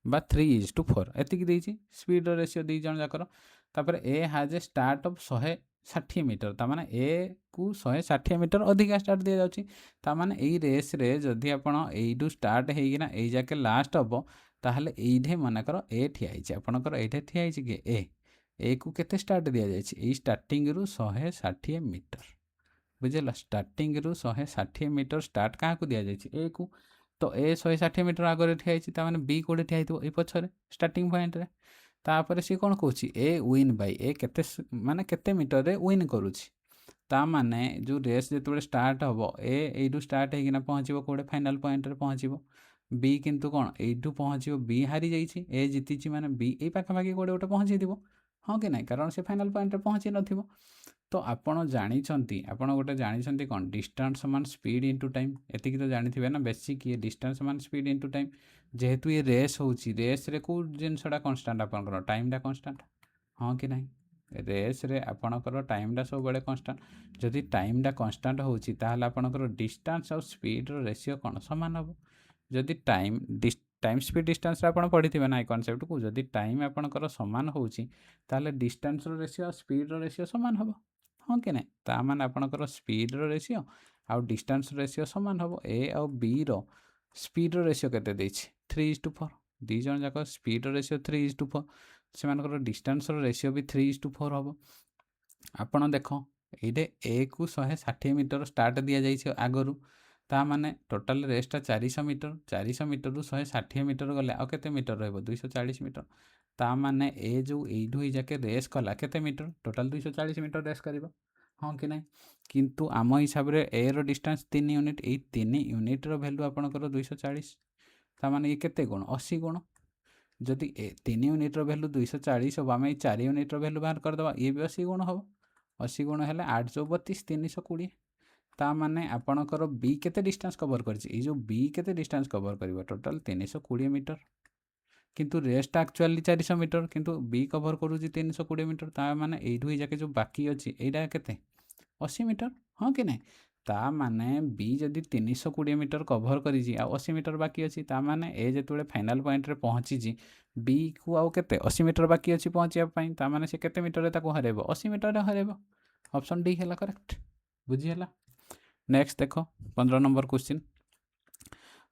बा 3:4 एतिक देछि स्पीड रेशियो दी जन जाकर तापर ए हाज ए स्टार्ट ऑफ 160 मीटर ता माने ए को 160 मीटर अधिका स्टार्ट दिया जाउछि ता माने एई रेस रे जदि आपण एइडू स्टार्ट हेगिना एई जाके लास्ट हबो ताहले एइढे मानकर ए ठिया हिछि आपणकर एइठे ठिया हिछि कि ए को केते स्टार्ट दिया जाइछि एई स्टार्टिंग रु 160 मीटर बुझेला स्टार्टिंग रु 160 मीटर स्टार्ट क्या को दिया जाइछि ए को तो ए 160 मीटर आगे ठिया हिछि ता माने बी कोडे ठिया हितो ए पछरे स्टार्टिंग पॉइंट रे तापर सी कौन कौच ए विन बाय ए केते माने केते मीटर रे विन करुछि ता माने जो रेस जो स्टार्ट हम एडू स्टार्ट होना पहुँचो कौटे फाइनाल पॉइंट रे पहुँचो बी किंतु कौन एडू पहुँचो बी हारी जाइए ए जीति माने बी ए पाखापाखि कौटे गोटे पहुँची थी हाँ कि ना कारण से फाइनाल पॉइंट रे पहुँची न तो आपड़ जानी आपड़ गोटे जानी कौन डिस्टेंस समान स्पीड इंटू टाइम एतिक तो जानी ना बेसिक ये डिस्टेंस समान स्पीड इंटू टाइम जेहेतु ये रेस होची रेस रे को जिनसटा कन्स्टांट आपनकर टाइमटा कन्स्टांट हाँ कि ना रेस रे आपनकर टाइमटा सब बड़े कन्स्टांट जदि टाइमटा कन्स्टांट होची ताहले आपनकर डिस्टेंस और स्पीड रो रेशियो कौन समान हम जदि टाइम स्पीड डिस्टेंस आपन पढ़ी थे ना कॉन्सेप्ट को जदि टाइम आपनकर समान होची ताहले डिस्टेंस रो रेशियो और स्पीड रो रेशियो समान हम हाँ कि ना ता माने आपनकर स्पीड रो रेशियो आउ डिस्टेंस रेशियो समान हम ए और बी रो स्पीड रो रेशियो केते देछि 3:4 दी जन जाक स्पीड रेशियो 3:4 से मानकर डिस्टेंस रेशियो भी 3:4 हम आपन देख ये ए को 160 मीटर स्टार्ट दि जाइए आगु ता माने टोटाल रेसटा 400 मीटर रु 160 मीटर गले आ केते मीटर रहबो 240 मीटर ता माने ए जो एडू जाके रेस कला केते मीटर टोटाल 240 मीटर रेस करिवो हाँ कि ना किंतु आम हिसाब रे ए रो डिस्टेंस 3 यूनिट ए 3 यूनिट रो वैल्यू आपनकर 240 ता माने ये केते गुण 80 गुण जदि 3 यूनिट्र भैल्यू 240 हम आम 4 यूनिट्र भैल्यू बाहर करदे ये भी 80 गुण हम 80 गुण है 8 × 32 320 ता माने आपणकर बी केते डिस्टेंस कवर करछि जो बी केते डिस्टेंस कवर करिवो टोटल 320 मीटर किंतु रेस्ट एक्चुअली 400 मीटर किंतु बी कवर करूछि 320 मीटर ता माने एइठु जाके जो बाकी अछि एइडा केते 80 मीटर हाँ कि नहीं ता माने बी जदि 320 मीटर कवर करिछि आ 80 मीटर बाकी अछि ता माने ए जेतुळे फाइनल पॉइंट रे पहुँची बी को आउ केते 80 मीटर बाकी अछि पहुँचिया पई ता माने से केते मीटर रे ताको हरेबो 80 मीटर रे हरेबो ऑप्शन डी हैला करेक्ट बुझी हैला। नेक्स्ट देखो 15 नंबर क्वेश्चन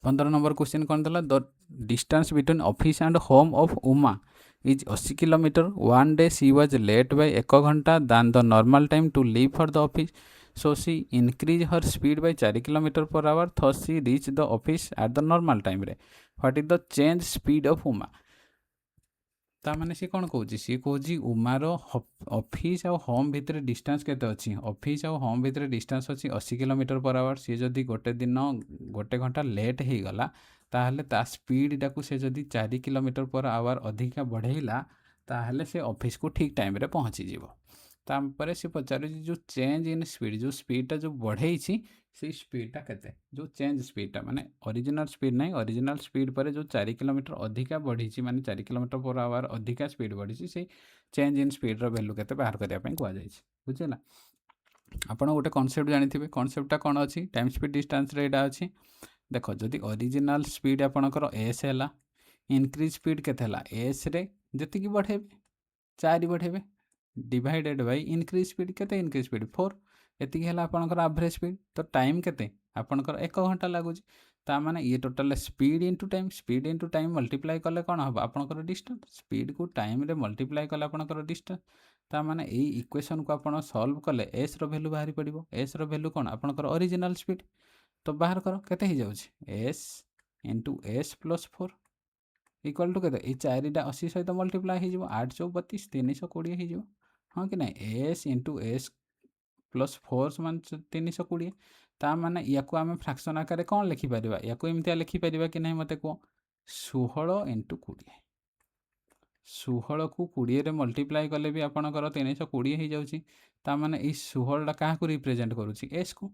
15 नंबर क्वेश्चन कौन देला the distance between office and home of Uma is 80 kilometre one day she was late by 1 घंटा than the normal time to leave for the office so she increase her speed by 4 kilometre per hour thus she reach the office at the normal time रे what is the change speed of Uma ता माने सी कौन कहूँ सी कहूँ उमार office आउ होम भितर डिस्टेंस केते अच्छी ऑफिस आउ होम भितर डिस्टेंस अच्छी 80 किलोमीटर पर आवर सी जदि गोटे दिन गोटे घंटा लेट हो गला ताहले ता स्पीड टाकू से जदि 4 किलोमीटर पर आवर अधिका बढ़ेला ताहले से ऑफिस को ठीक टाइम रे पहुँची जीवो तापर से पचार जो चेंज इन स्पीड जो स्पीडटा जो बढ़ई से स्पीडटा केते जो चेंज स्पीडटा माने ओरिजिनल स्पीड नहीं ओरिजिनल स्पीड पर जो 4 किलोमीटर अधिका बढ़ी माने 4 किलोमीटर पर आवर अधिका स्पीड बढ़ी से चेंज इन स्पीड रो वैल्यू केते बाहर करिया पई कुआ जाय बुझिला आपण गोटे कॉन्सेप्ट जानिथिबे कॉन्सेप्टटा कोन अछि टाइम स्पीड डिस्टेंस रे एटा अछि देखो जदि ओरिजिनल स्पीड आपणकर एस हैला इनक्रीज स्पीड केते हैला एस रे जति की बढ़ेबे 4 बढ़ेबे डिवाइडेड बाय इनक्रीज स्पीड केते इनक्रीज स्पीड 4 एति है आपनकर एवरेज स्पीड तो टाइम केते आपनकर 1 घंटा लागुच ता माने ये total speed into time multiply कले कोन हम आपनकर डिस्टेंस स्पीड को टाइम रे मल्टीप्लाई कले आपनकर डिस्टेंस ता माने ए इक्वेशन को आपण सॉल्व कले एस रो वैल्यू बाहरी पड़िबो एस रो वैल्यू कोन आपनकर ओरिजिनल स्पीड तो बाहर करो केते ही जाउछ S into S plus 4 equal to केते ए 4 टा 80 सहित मल्टीप्लाई हो जिवो 8 × 32 320 हो जिवो हाँ कि नहीं एस इंटू एस प्लस 4 मान 320 ता माने या को आम फ्रैक्शन आकार कौन लिखिपर या एमती लिखिपर कि नहीं मत कह 16 × 20 16 को 20 रे मल्टीप्लाई कले भी आपणकर 320 हो जाऊँगी ता माने ये 16 क्या रिप्रेजेंट करुँची एस को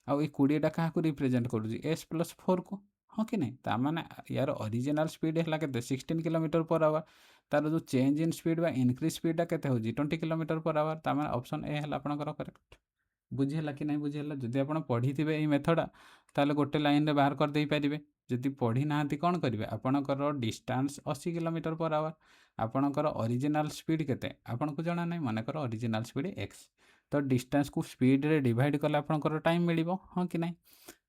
आउ 20 क्या रिप्रेजेंट करुँची एस प्लस 4 को हाँ कि नहीं ता माने यार ओरिजिनल स्पीड है के 16 किलोमीटर पर आवर तार जो चेंज इन स्पीड बा इनक्रीज स्पीड केते हो 20 किलोमीटर पर आवर ता माने ऑप्शन ए है आपणकर करेक्ट बुझीला कि नहीं बुझीला जदि आप पढ़ी थे ये मेथडा ताले गोटे लाइन रे बाहर कर दे पारिबे जदि पढ़ी नांती कौन करेंगे आपणकर डिस्टेंस 80 किलोमीटर पर आवर आपणकर ओरिजिनल स्पीड केते आपनको जना नहीं मनकर ओरिजिनल स्पीड एक्स तो डिस्टेंस को स्पीड रे डिवाइड कले आपणकर टाइम मिलिबो हाँ कि नहीं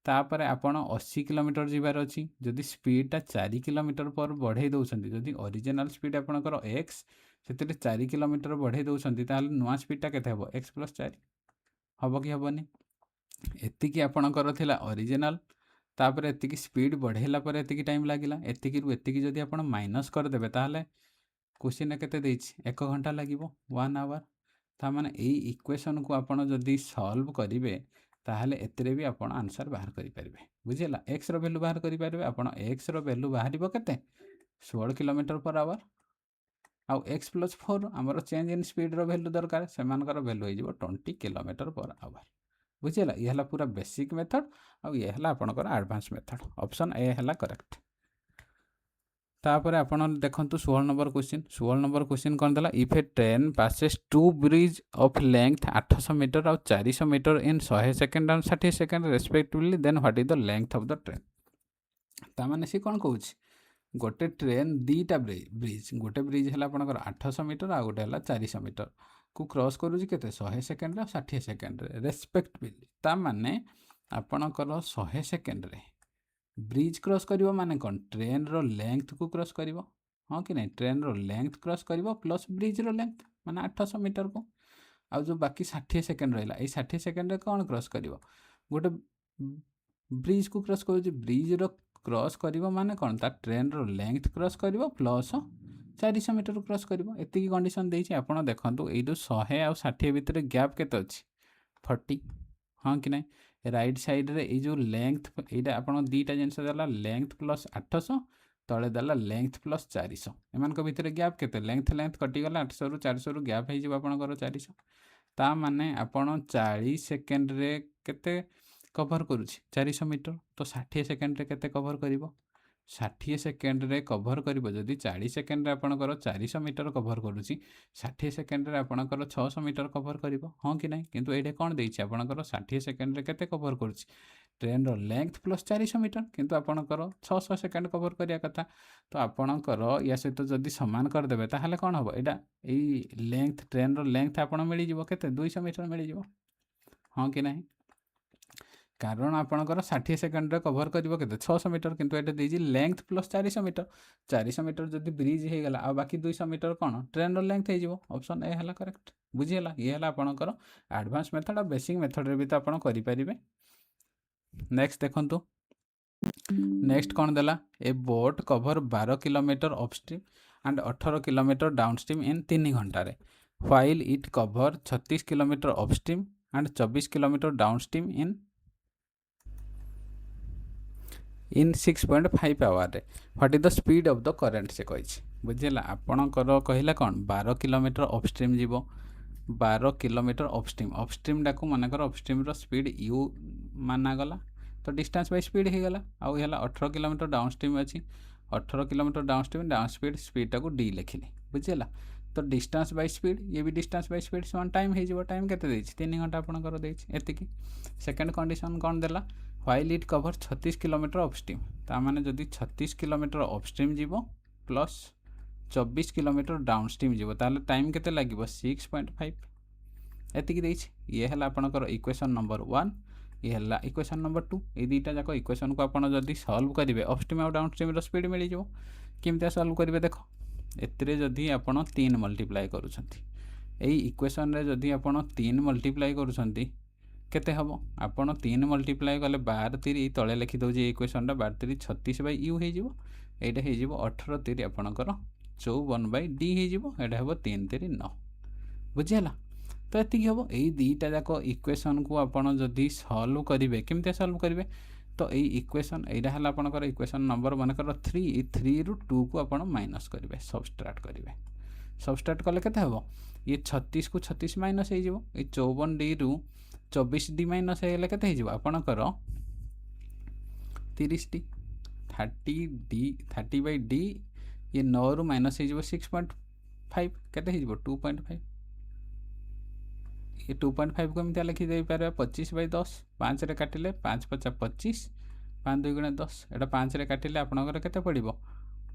तापर आपण 80 किलोमीटर जीवार अच्छी जदि स्पीडटा 4 किलोमीटर पर बढ़े दौरान जदि ओरिजिनल स्पीड आपणकर एक्स से 4 किलोमीटर बढ़े दौरान ताहले नुआ स्पीडटा केते हेबो एक्स प्लस 4 हम कि हेबनी एतिकी आपणकर थिला ओरिजिनल तापर एतिकी स्पीड बढ़ेला पर एतिकी टाइम लागिला एतिकी रु एतिकी जदि आपण माइनस कर देबे ताहले क्वेश्चन केते देछि 1 घंटा लागिबो 1 आवर ता माने एई इक्वेशन को आपण जदि सॉल्व करिवे ताहले एतिरे भी आपण आंसर बाहर करि परिबे बुझिला एक्स रो वैल्यू बाहर करि परिबे आपण एक्स रो वैल्यू बाहरिबो केते 16 किलोमीटर पर आवर आउ एक्स प्लस 4 आमर चेंज इन स्पीड रो वैल्यू दरकार सेमानकर वैल्यू हो 20 किलोमीटर पर आवर बुझिला ये है पूरा बेसिक मेथड आउ ये है आपणकर एडवांस मेथड ऑप्शन ए है करेक्ट तापर आपण देखंतु 16 नंबर क्वेश्चन कौन देला if a train passes two bridge of length 800 metre और 400 मीटर इन 100 सेकेंड और 60 second respectively then what is the length of the train ता माने सी कौन कहूँ गोटे ट्रेन दीटा ब्रिज गोटे ब्रिज है आपंकर 800 मीटर आ गोटे है 400 मीटर को क्रॉस करुँच के 100 सेकेंड 60 सेकेंड रेस्पेक्टिवली ता माने आपणकर 100 सेकेंड रे ब्रिज क्रॉस करिवो माने कौन ट्रेन रो लेंथ को क्रॉस करिवो हाँ कि नहीं ट्रेन रो लेंथ क्रॉस करिवो प्लस ब्रिज रो लेंथ माने 800 मीटर को आ जो बाकी 60 सेकेंड रहा ये 60 सेकेंड रे कौन क्रॉस करिवो गोटे ब्रिज को क्रॉस करूँ ब्रिज रो क्रॉस करिवो माने कौन ता ट्रेन रो लेंथ क्रॉस करिवो प्लस 400 मीटर क्रॉस करिवो एतिकी कंडीशन देछि आपण देखंतु ए जो 100 आ 60 भितर गैप केते अछि 40 हाँ कि नहीं राइट साइड रे ये जो लेंथ यहाँ आप दीटा जिनस देला लेंथ प्लस 800 तले देला लेंथ प्लस 400 एमानक भितर गैप केते लेंथ कटिगला 800 रु 400 रु गैप हो आपणकर 400 ता माने आपण 40 सेकेंड रे केते कवर करूछि 400 मीटर तो 60 सेकेंड रे केते कवर करिवो 60 सेकेंड रे कवर करिवो जदि 40 सेकेंड रे आपणकर 400 मीटर कवर करूछि 60 सेकेंड रे आपणकर 600 मीटर कवर करिवो हां कि नै किंतु एडे कोन देछि आपणकर 60 सेकेंड रे केते कवर करूछि ट्रेन रो लेंथ प्लस 400 मीटर किंतु आपणकर 600 सेकेंड कवर करिया कथा तो आपणकर या सहित जदि समान कर देबे ताहाले कोन होबो एडा एई लेंथ ट्रेन रो लेंथ आपण मिली जिवो केते 200 मीटर मिली जिवो हां कि नै कारण आपणकर 60 सेकेंड रे कवर करिवो केते 600 मीटर किंतु एटा देजी लेंथ प्लस 400 मीटर जदि ब्रिज हे गला आ बाकी 200 मीटर कोन ट्रेन रो लेंथ हे जिवो ऑप्शन ए हला करेक्ट बुझियला ये हला आपणकर एडवांस मेथड और बेसिक मेथड रे भी तो आपण करि परिबे नेक्स्ट देखंतु नेक्स्ट कौन देला a boat cover 12 kilometre upstream and 18 kilometre downstream in 3 घंटा रे while it cover 36 kilometre upstream and 24 kilometre downstream in 6.5 hour रे what is the speed of the current से कहि बुझिला आपणकर कहिला कौन 12 किलोमीटर अपस्ट्रीम जीवो 12 किलोमीटर अपस्ट्रीम डाकू मानकर अपस्ट्रीम रो स्पीड यू माना गला तो डिस्टेंस बाय स्पीड हो गला आउ है 18 किलोमीटर डाउनस्ट्रीम अच्छी 18 किलोमीटर डाउनस्ट्रीम डाउन स्पीड टाको डी लिखिली बुझीला तो डिस्टेंस बाय स्पीड ये भी डिस्टेंस बाय स्पीड समान टाइम हो टाइम केते देछि 3 घंटा आपनकर देछि एतिकी सेकंड कंडीशन कोन देला while it cover 36 kilometre upstream ता माने जदी 36 किलोमीटर अपस्ट्रीम जीवो प्लस 24 किलोमीटर डाउनस्ट्रीम जीवो ताले टाइम केते लागिवो 6.5 एतिकी देछि ये हला आपनकर इक्वेशन नंबर 1 ये हला इक्वेशन नंबर 2 ए दुईटा जाक इक्वेशन को आपण जदी सॉल्व करिवे अपस्ट्रीम और डाउनस्ट्रीम रो स्पीड मिली जिवो किमते सॉल्व करिवे देखो एतरे जदी आपण 3 मल्टीप्लाई करूछंती एई इक्वेशन रे जदी आपण 3 मल्टीप्लाई करूछंती केते हबो आपण 3 मल्टीप्लाई कले 12 3 तळे लिखि दउ जे इक्वेशन रा 12 3 36 बाय u हे जिवो एटा हे जिवो 18 3 आपणकर 54 बाय d हे जिवो एटा हबो 3 3 9 बुझियला तो ये हम यही दुईटा जाक इक्वेशन को आपण जदि सॉल्व करेंगे केमती सॉल्व करेंगे तो यही इक्वेशन यहाँ है आपंकर इक्वेशन नंबर मनकर 3 रु 2 को आप माइनस करेंगे सबस्ट्राक्ट करेंगे सबस्ट्राक्ट कले केते हम ये 36 को 36 माइनस हो 54 डी रु 24 डी माइनस होगले केते हो आपंकर 30 डी 30 बाई डी ये 9 रु माइनस हो 6.5 केते हो 2.5 ये 2.5 को एमती लिखी दे पारे 25 बाई 10 5 रे काटिले 5 5 25 5 2 गुणे 10 एटा 5 रे काटिले आपनकर केते पड़िबो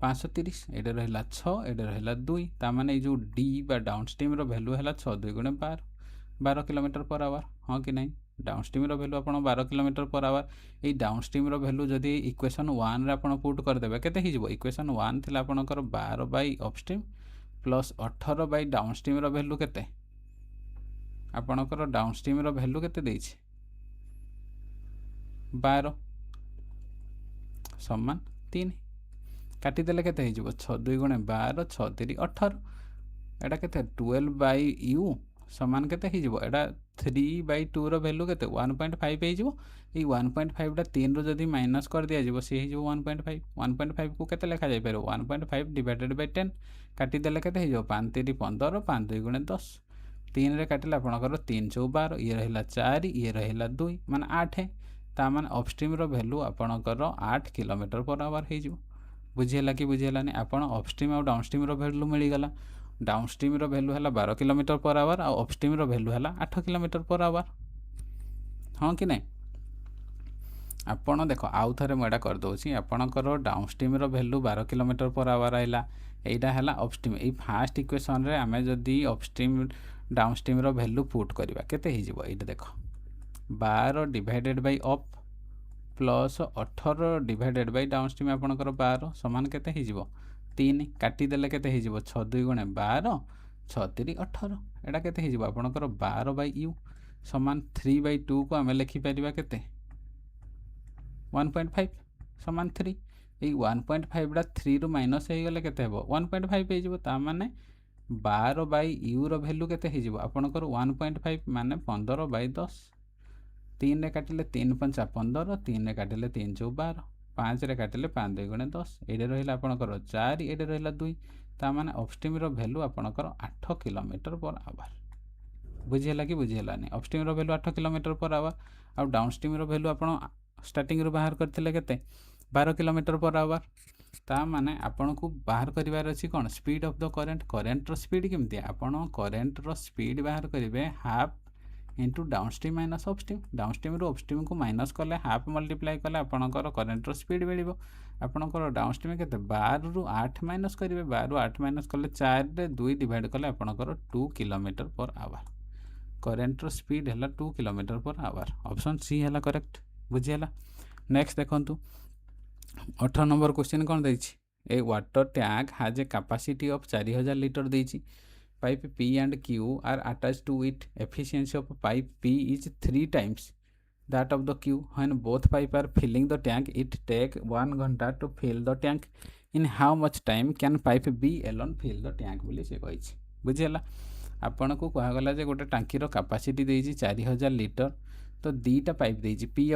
530 एटा रहला 6 एटा रहला 2 ता माने जो डी बा डाउनस्ट्रीम रो वैल्यू हैला 6 2 गुणे 12 किलोमीटर पर आवर हां कि नहीं डाउनस्ट्रीम रो वैल्यू आपण 12 kilometre per our A downstream रो वैल्यू जदी इक्वेशन 1 रे आपण पुट कर देबे केते हिजबो इक्वेशन 1 थिला आपनकर 12 by upstream plus 18 by downstream रो वैल्यू केते आपणकर डाउनस्ट्रीम रो वैल्यू केते देछि 12 समान 3 काटी देले केते हे जिवो 6 2 गुणे 12 6 3 18 एटा केते 12 बाई u समान केते हे जिवो एटा 3 बाई 2 रो वैल्यू केते 1.5 हे जिवो ए 1.5 टा 3 रो जदी माइनस कर दिया जिवो से हे जिवो 1.5 को केते लिखा जाय पारो 1.5 डिवाइडेड बाय 10 काटी देले केते हे जिवो 5 3 15 5 2 गुणे 10 3 रे काटिले आपणकर 3 4 12 ये रहिला 4 ये रहिला 2 माने 8 है ता माने अपस्ट्रीम रो वैल्यू आपणकर 8 किलोमीटर पर आवर हे जिवो बुझियला कि बुझियला नै आपण अपस्ट्रीम और डाउनस्ट्रीम रो वैल्यू मिली गला डाउनस्ट्रीम रो वैल्यू हला 12 किलोमीटर पर आवर और अपस्ट्रीम रो वैल्यू हला 8 किलोमीटर पर आवर हां कि नै आपण देखो आउ थरे म एडा कर दोछि आपणकर डाउनस्ट्रीम रो वैल्यू 12 किलोमीटर पर आवर आइला एटा हला अपस्ट्रीम ए फर्स्ट इक्वेशन रे हमें जदी अपस्ट्रीम डाउनस्ट्रीम रो वैल्यू पुट करबा केते हे जिवो एटा देखो 12 divided by up plus 18 divided by downstream आपनकर 12 समान केते हे जिवो 3 काटी देले केते हे जिवो 6 2 गुणे 12 6 3 18 एटा केते हे जिवो आपनकर 12 बाय u समान 3 बाय 2 को हमें लिखि परिबा केते 1.5 समान 3 ए 1.5 डा 3 रु माइनस हे गेले केते हेबो 1.5 हे जिवो ता माने 12 बाई u रो वैल्यू केते हे जिवो आपनकर 1.5 माने 15 बाई 10 3 रे काटिले 3 5 15 3 रे काटिले 3 4 12 5 रे काटिले 5 2 गुणे 10 एडे रहिला आपणकर 4 एडे रहिला 2 ता माने अपस्ट्रीम रो वैल्यू आपणकर 8 किलोमीटर पर आवर बुझिला कि बुझिलानी upstream row value 8 kilometre per our uh downstream रो वैल्यू आपण स्टार्टिंग रो बाहर करथिले केते 12 किलोमीटर पर आवर ता माने आपण को बाहर करिवार अछि कोन स्पीड ऑफ द करंट रो स्पीड केमती आपण करंट रो स्पीड बाहर करिवे half into downstream minus upstream downstream रो अपस्ट्रीम को माइनस कले हाफ मल्टीप्लाई कले आपणकर करंट रो स्पीड मिलिबो आपणकर डाउनस्ट्रीम केते 12 रु 8 माइनस करिवे 12 रु 8 माइनस कले 4 रे 2 डिवाइड कले आपणकर 2 किलोमीटर पर आवर करंट रो स्पीड हैला 2 kilometre per our option C हैला करेक्ट बुझियला नेक्स्ट देखंतु 18 नंबर क्वेश्चन कौन देछि a water tank has a capacity of 4000 litre देछि pipe P and Q are attached to it efficiency of pipe P is 3 times that of the Q when both pipe are filling the tank it take 1 घंटा to fill the tank in how much time can pipe B alone fill the tank बोली से कहिछि बुझियला आपण को कहा गला जे गोटे टांकी रो capacity देछि 4000 लीटर तो दीटा पाइप देछि P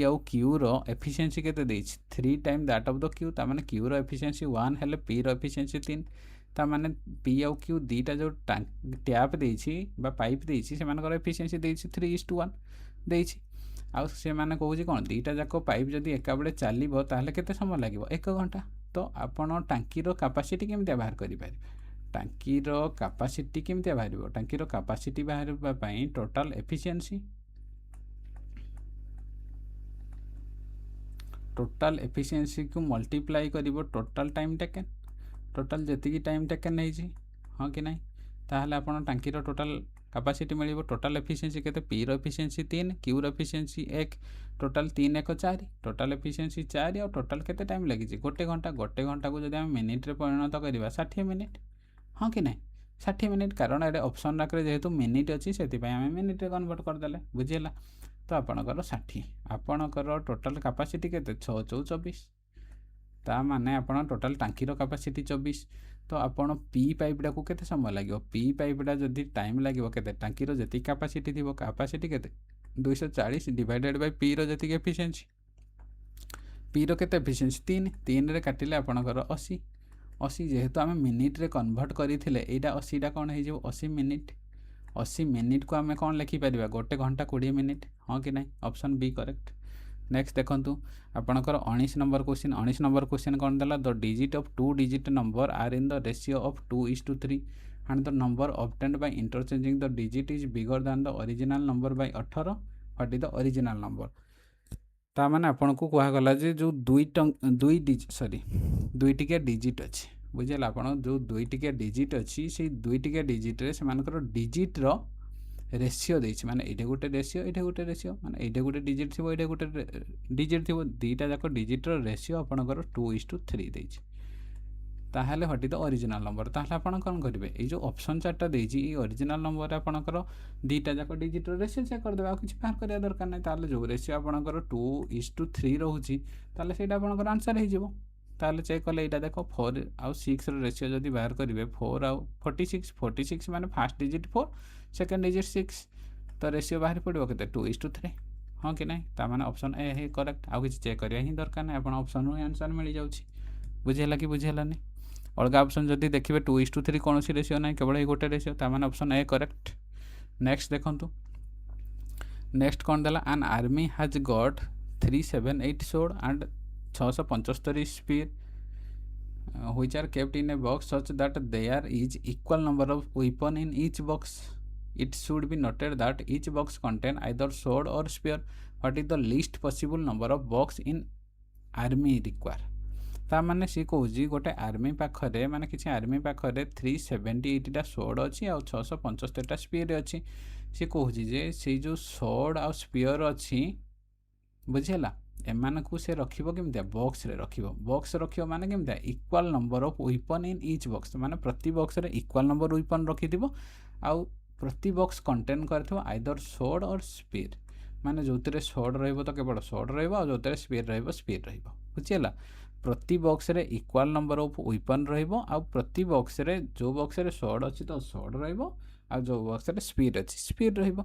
आउ Q रो एफिशिएंसी केते देछि 3 time that of the Q ता माने Q रो एफिशिएंसी 1 हेले P रो एफिशिएंसी 3 ता माने P आउ Q दीटा जो टैप देछि बा पाइप देछि से मानकर एफिशिएंसी देछि 3:1 देछि आउ से माने कहूछि कोन दीटा जाको पाइप जदी एका बेले चलीबो ताहले केते समय लागिवो 1 घंटा तो आपण टांकी रो कैपेसिटी केमते बाहर करि पारिबे टांकी रो कैपेसिटी केमते बाहरिबो टांकी रो कैपेसिटी बाहरबा पई टोटल एफिशिएंसी को मल्टीप्लाई करिवो टोटल टाइम टेकन टोटल जेतिकी टाइम टेकन नै छी हां कि नै ताहले आपण टांकी रो टोटल कैपेसिटी मिलिबो टोटल एफिशिएंसी केते P रो एफिशिएंसी 3 Q रो एफिशिएंसी 1 टोटल 3 1 4 टोटल एफिशिएंसी 4 और टोटल केते टाइम लागि छी गोटे घंटा को जदी हम मिनिट रे परिणत करिवा 60 मिनिट हाँ कि नहीं 60 मिनिट कारण ये ऑप्शन राक जेहेतु मिनिट अच्छी से आम मिनिट रे कन्वर्ट करदे बुझीला तो आपणकर 60 आपणकर टोटल कैपेसिटी केते 6 4 24 ता माने आपण टोटल टांकी रो कैपेसिटी 24 तो आपण पी पाइपडा को केते समय लागो पी पाइपडा जदी टाइम लागो केते टांकी रो जति कैपेसिटी थिबो कैपेसिटी केते 240 डिवाइडेड बाय पी रो जति एफिशिएंसी पी रो केते एफिशिएंसी 3 3 रे काटिले आपणकर 80 80 जेहेतु आम मिनिट रे कन्वर्ट करथिले एटा 80 टा कोन हे जो 80 मिनिट को आम कौन लिखिपर गोटे घंटा 20 मिनिट हाँ कि नहीं ऑप्शन बी करेक्ट नेक्स्ट देखंतु आपणकर 19 नंबर क्वेश्चन कौन देला the digit of 2 digit number are in the ratio of 2:3 and the number obtained by interchanging the digit is bigger than the original number by 18 what is the original number ता माने आपन को कहा गला जे जो दुईटिके digit अच्छी बुझेला आपन जो दुईटिके डिजिट अच्छी से दुईटिके डिजिट रे से मानकर डिजिट रो रेशियो देछि माने एटे गोटे रेशियो माने एटे गोटे डिजिट थिबो एटे गोटे डिजिट थिबो दीटा जाको डिजिट रो रेशियो आपनकर 2:3 देछि ताहले हटी द ओरिजिनल नंबर ताहले आपन कोन करिवे ए जो ऑप्शन चारटा देछि ए ओरिजिनल नंबर आपनकर दीटा जाको डिजिट रो रेशियो चेक कर देबा आ किछ बाहर करिया दरकार नै ताहले जो रेशियो आपनकर 2:3 रहउछि ताहले सेटा आपनकर आंसर हे जिवो ताहले चेक कले एटा देखो 4 आ 6 रो रेशियो जदी बाहर करिवे 4 आ 46 माने फर्स्ट डिजिट 4 सेकंड डिजिट 6 तो रेशियो बाहर पड़ो केते 2:3 हां कि नै ता माने ऑप्शन ए हे करेक्ट आ किछ चेक करिया ही दरकार नै आपन ऑप्शन रो आंसर मिल जाउछि बुझेला कि बुझेला नै अलग ऑप्शन जदि देखिए 2:3 कौन सी रेशियो ना केवल ये गोटे रेशियो ता माने ऑप्शन ए करेक्ट नेक्स्ट देखंतु नेक्स्ट कौन देला an army has got 378 sword and 675 spear which are kept in a box such that there is equal number of weapon in each box it should be noted that each box contain either sword or spear what is the least possible number of box in army require ता माने सी कहूँ गोटे army पाखरे माने किसी army पाखरे 378 सोड अच्छी आ 675 स्पीयर अच्छी सी कहूँ जे से जो सोड आ स्पीयर अच्छी बुझेला एमान को से रखिबो केमतिया बॉक्स रे रखिबो बॉक्स रखिबो माने केमतिया equal number of weapon in each box माने प्रति बॉक्स रे इक्वल नंबर वेपन रखिथिबो आ प्रति box contain करथिबो either sword or spear माने जोतरे सोड रहइबो तो केवल सोड रहइबो आ जोतरे स्पीयर रहइबो बुझेला प्रति बॉक्स रे इक्वल नंबर ऑफ वेपन रहइबो आ प्रति बॉक्स रे जो बॉक्स रे सोड अछि तो सोड रहइबो ଆଉ ଯେଉଁ ବକ୍ସରେ ସ୍ପିଡ୍ ଅଛି ସ୍ପିଡ୍ ରହିବ।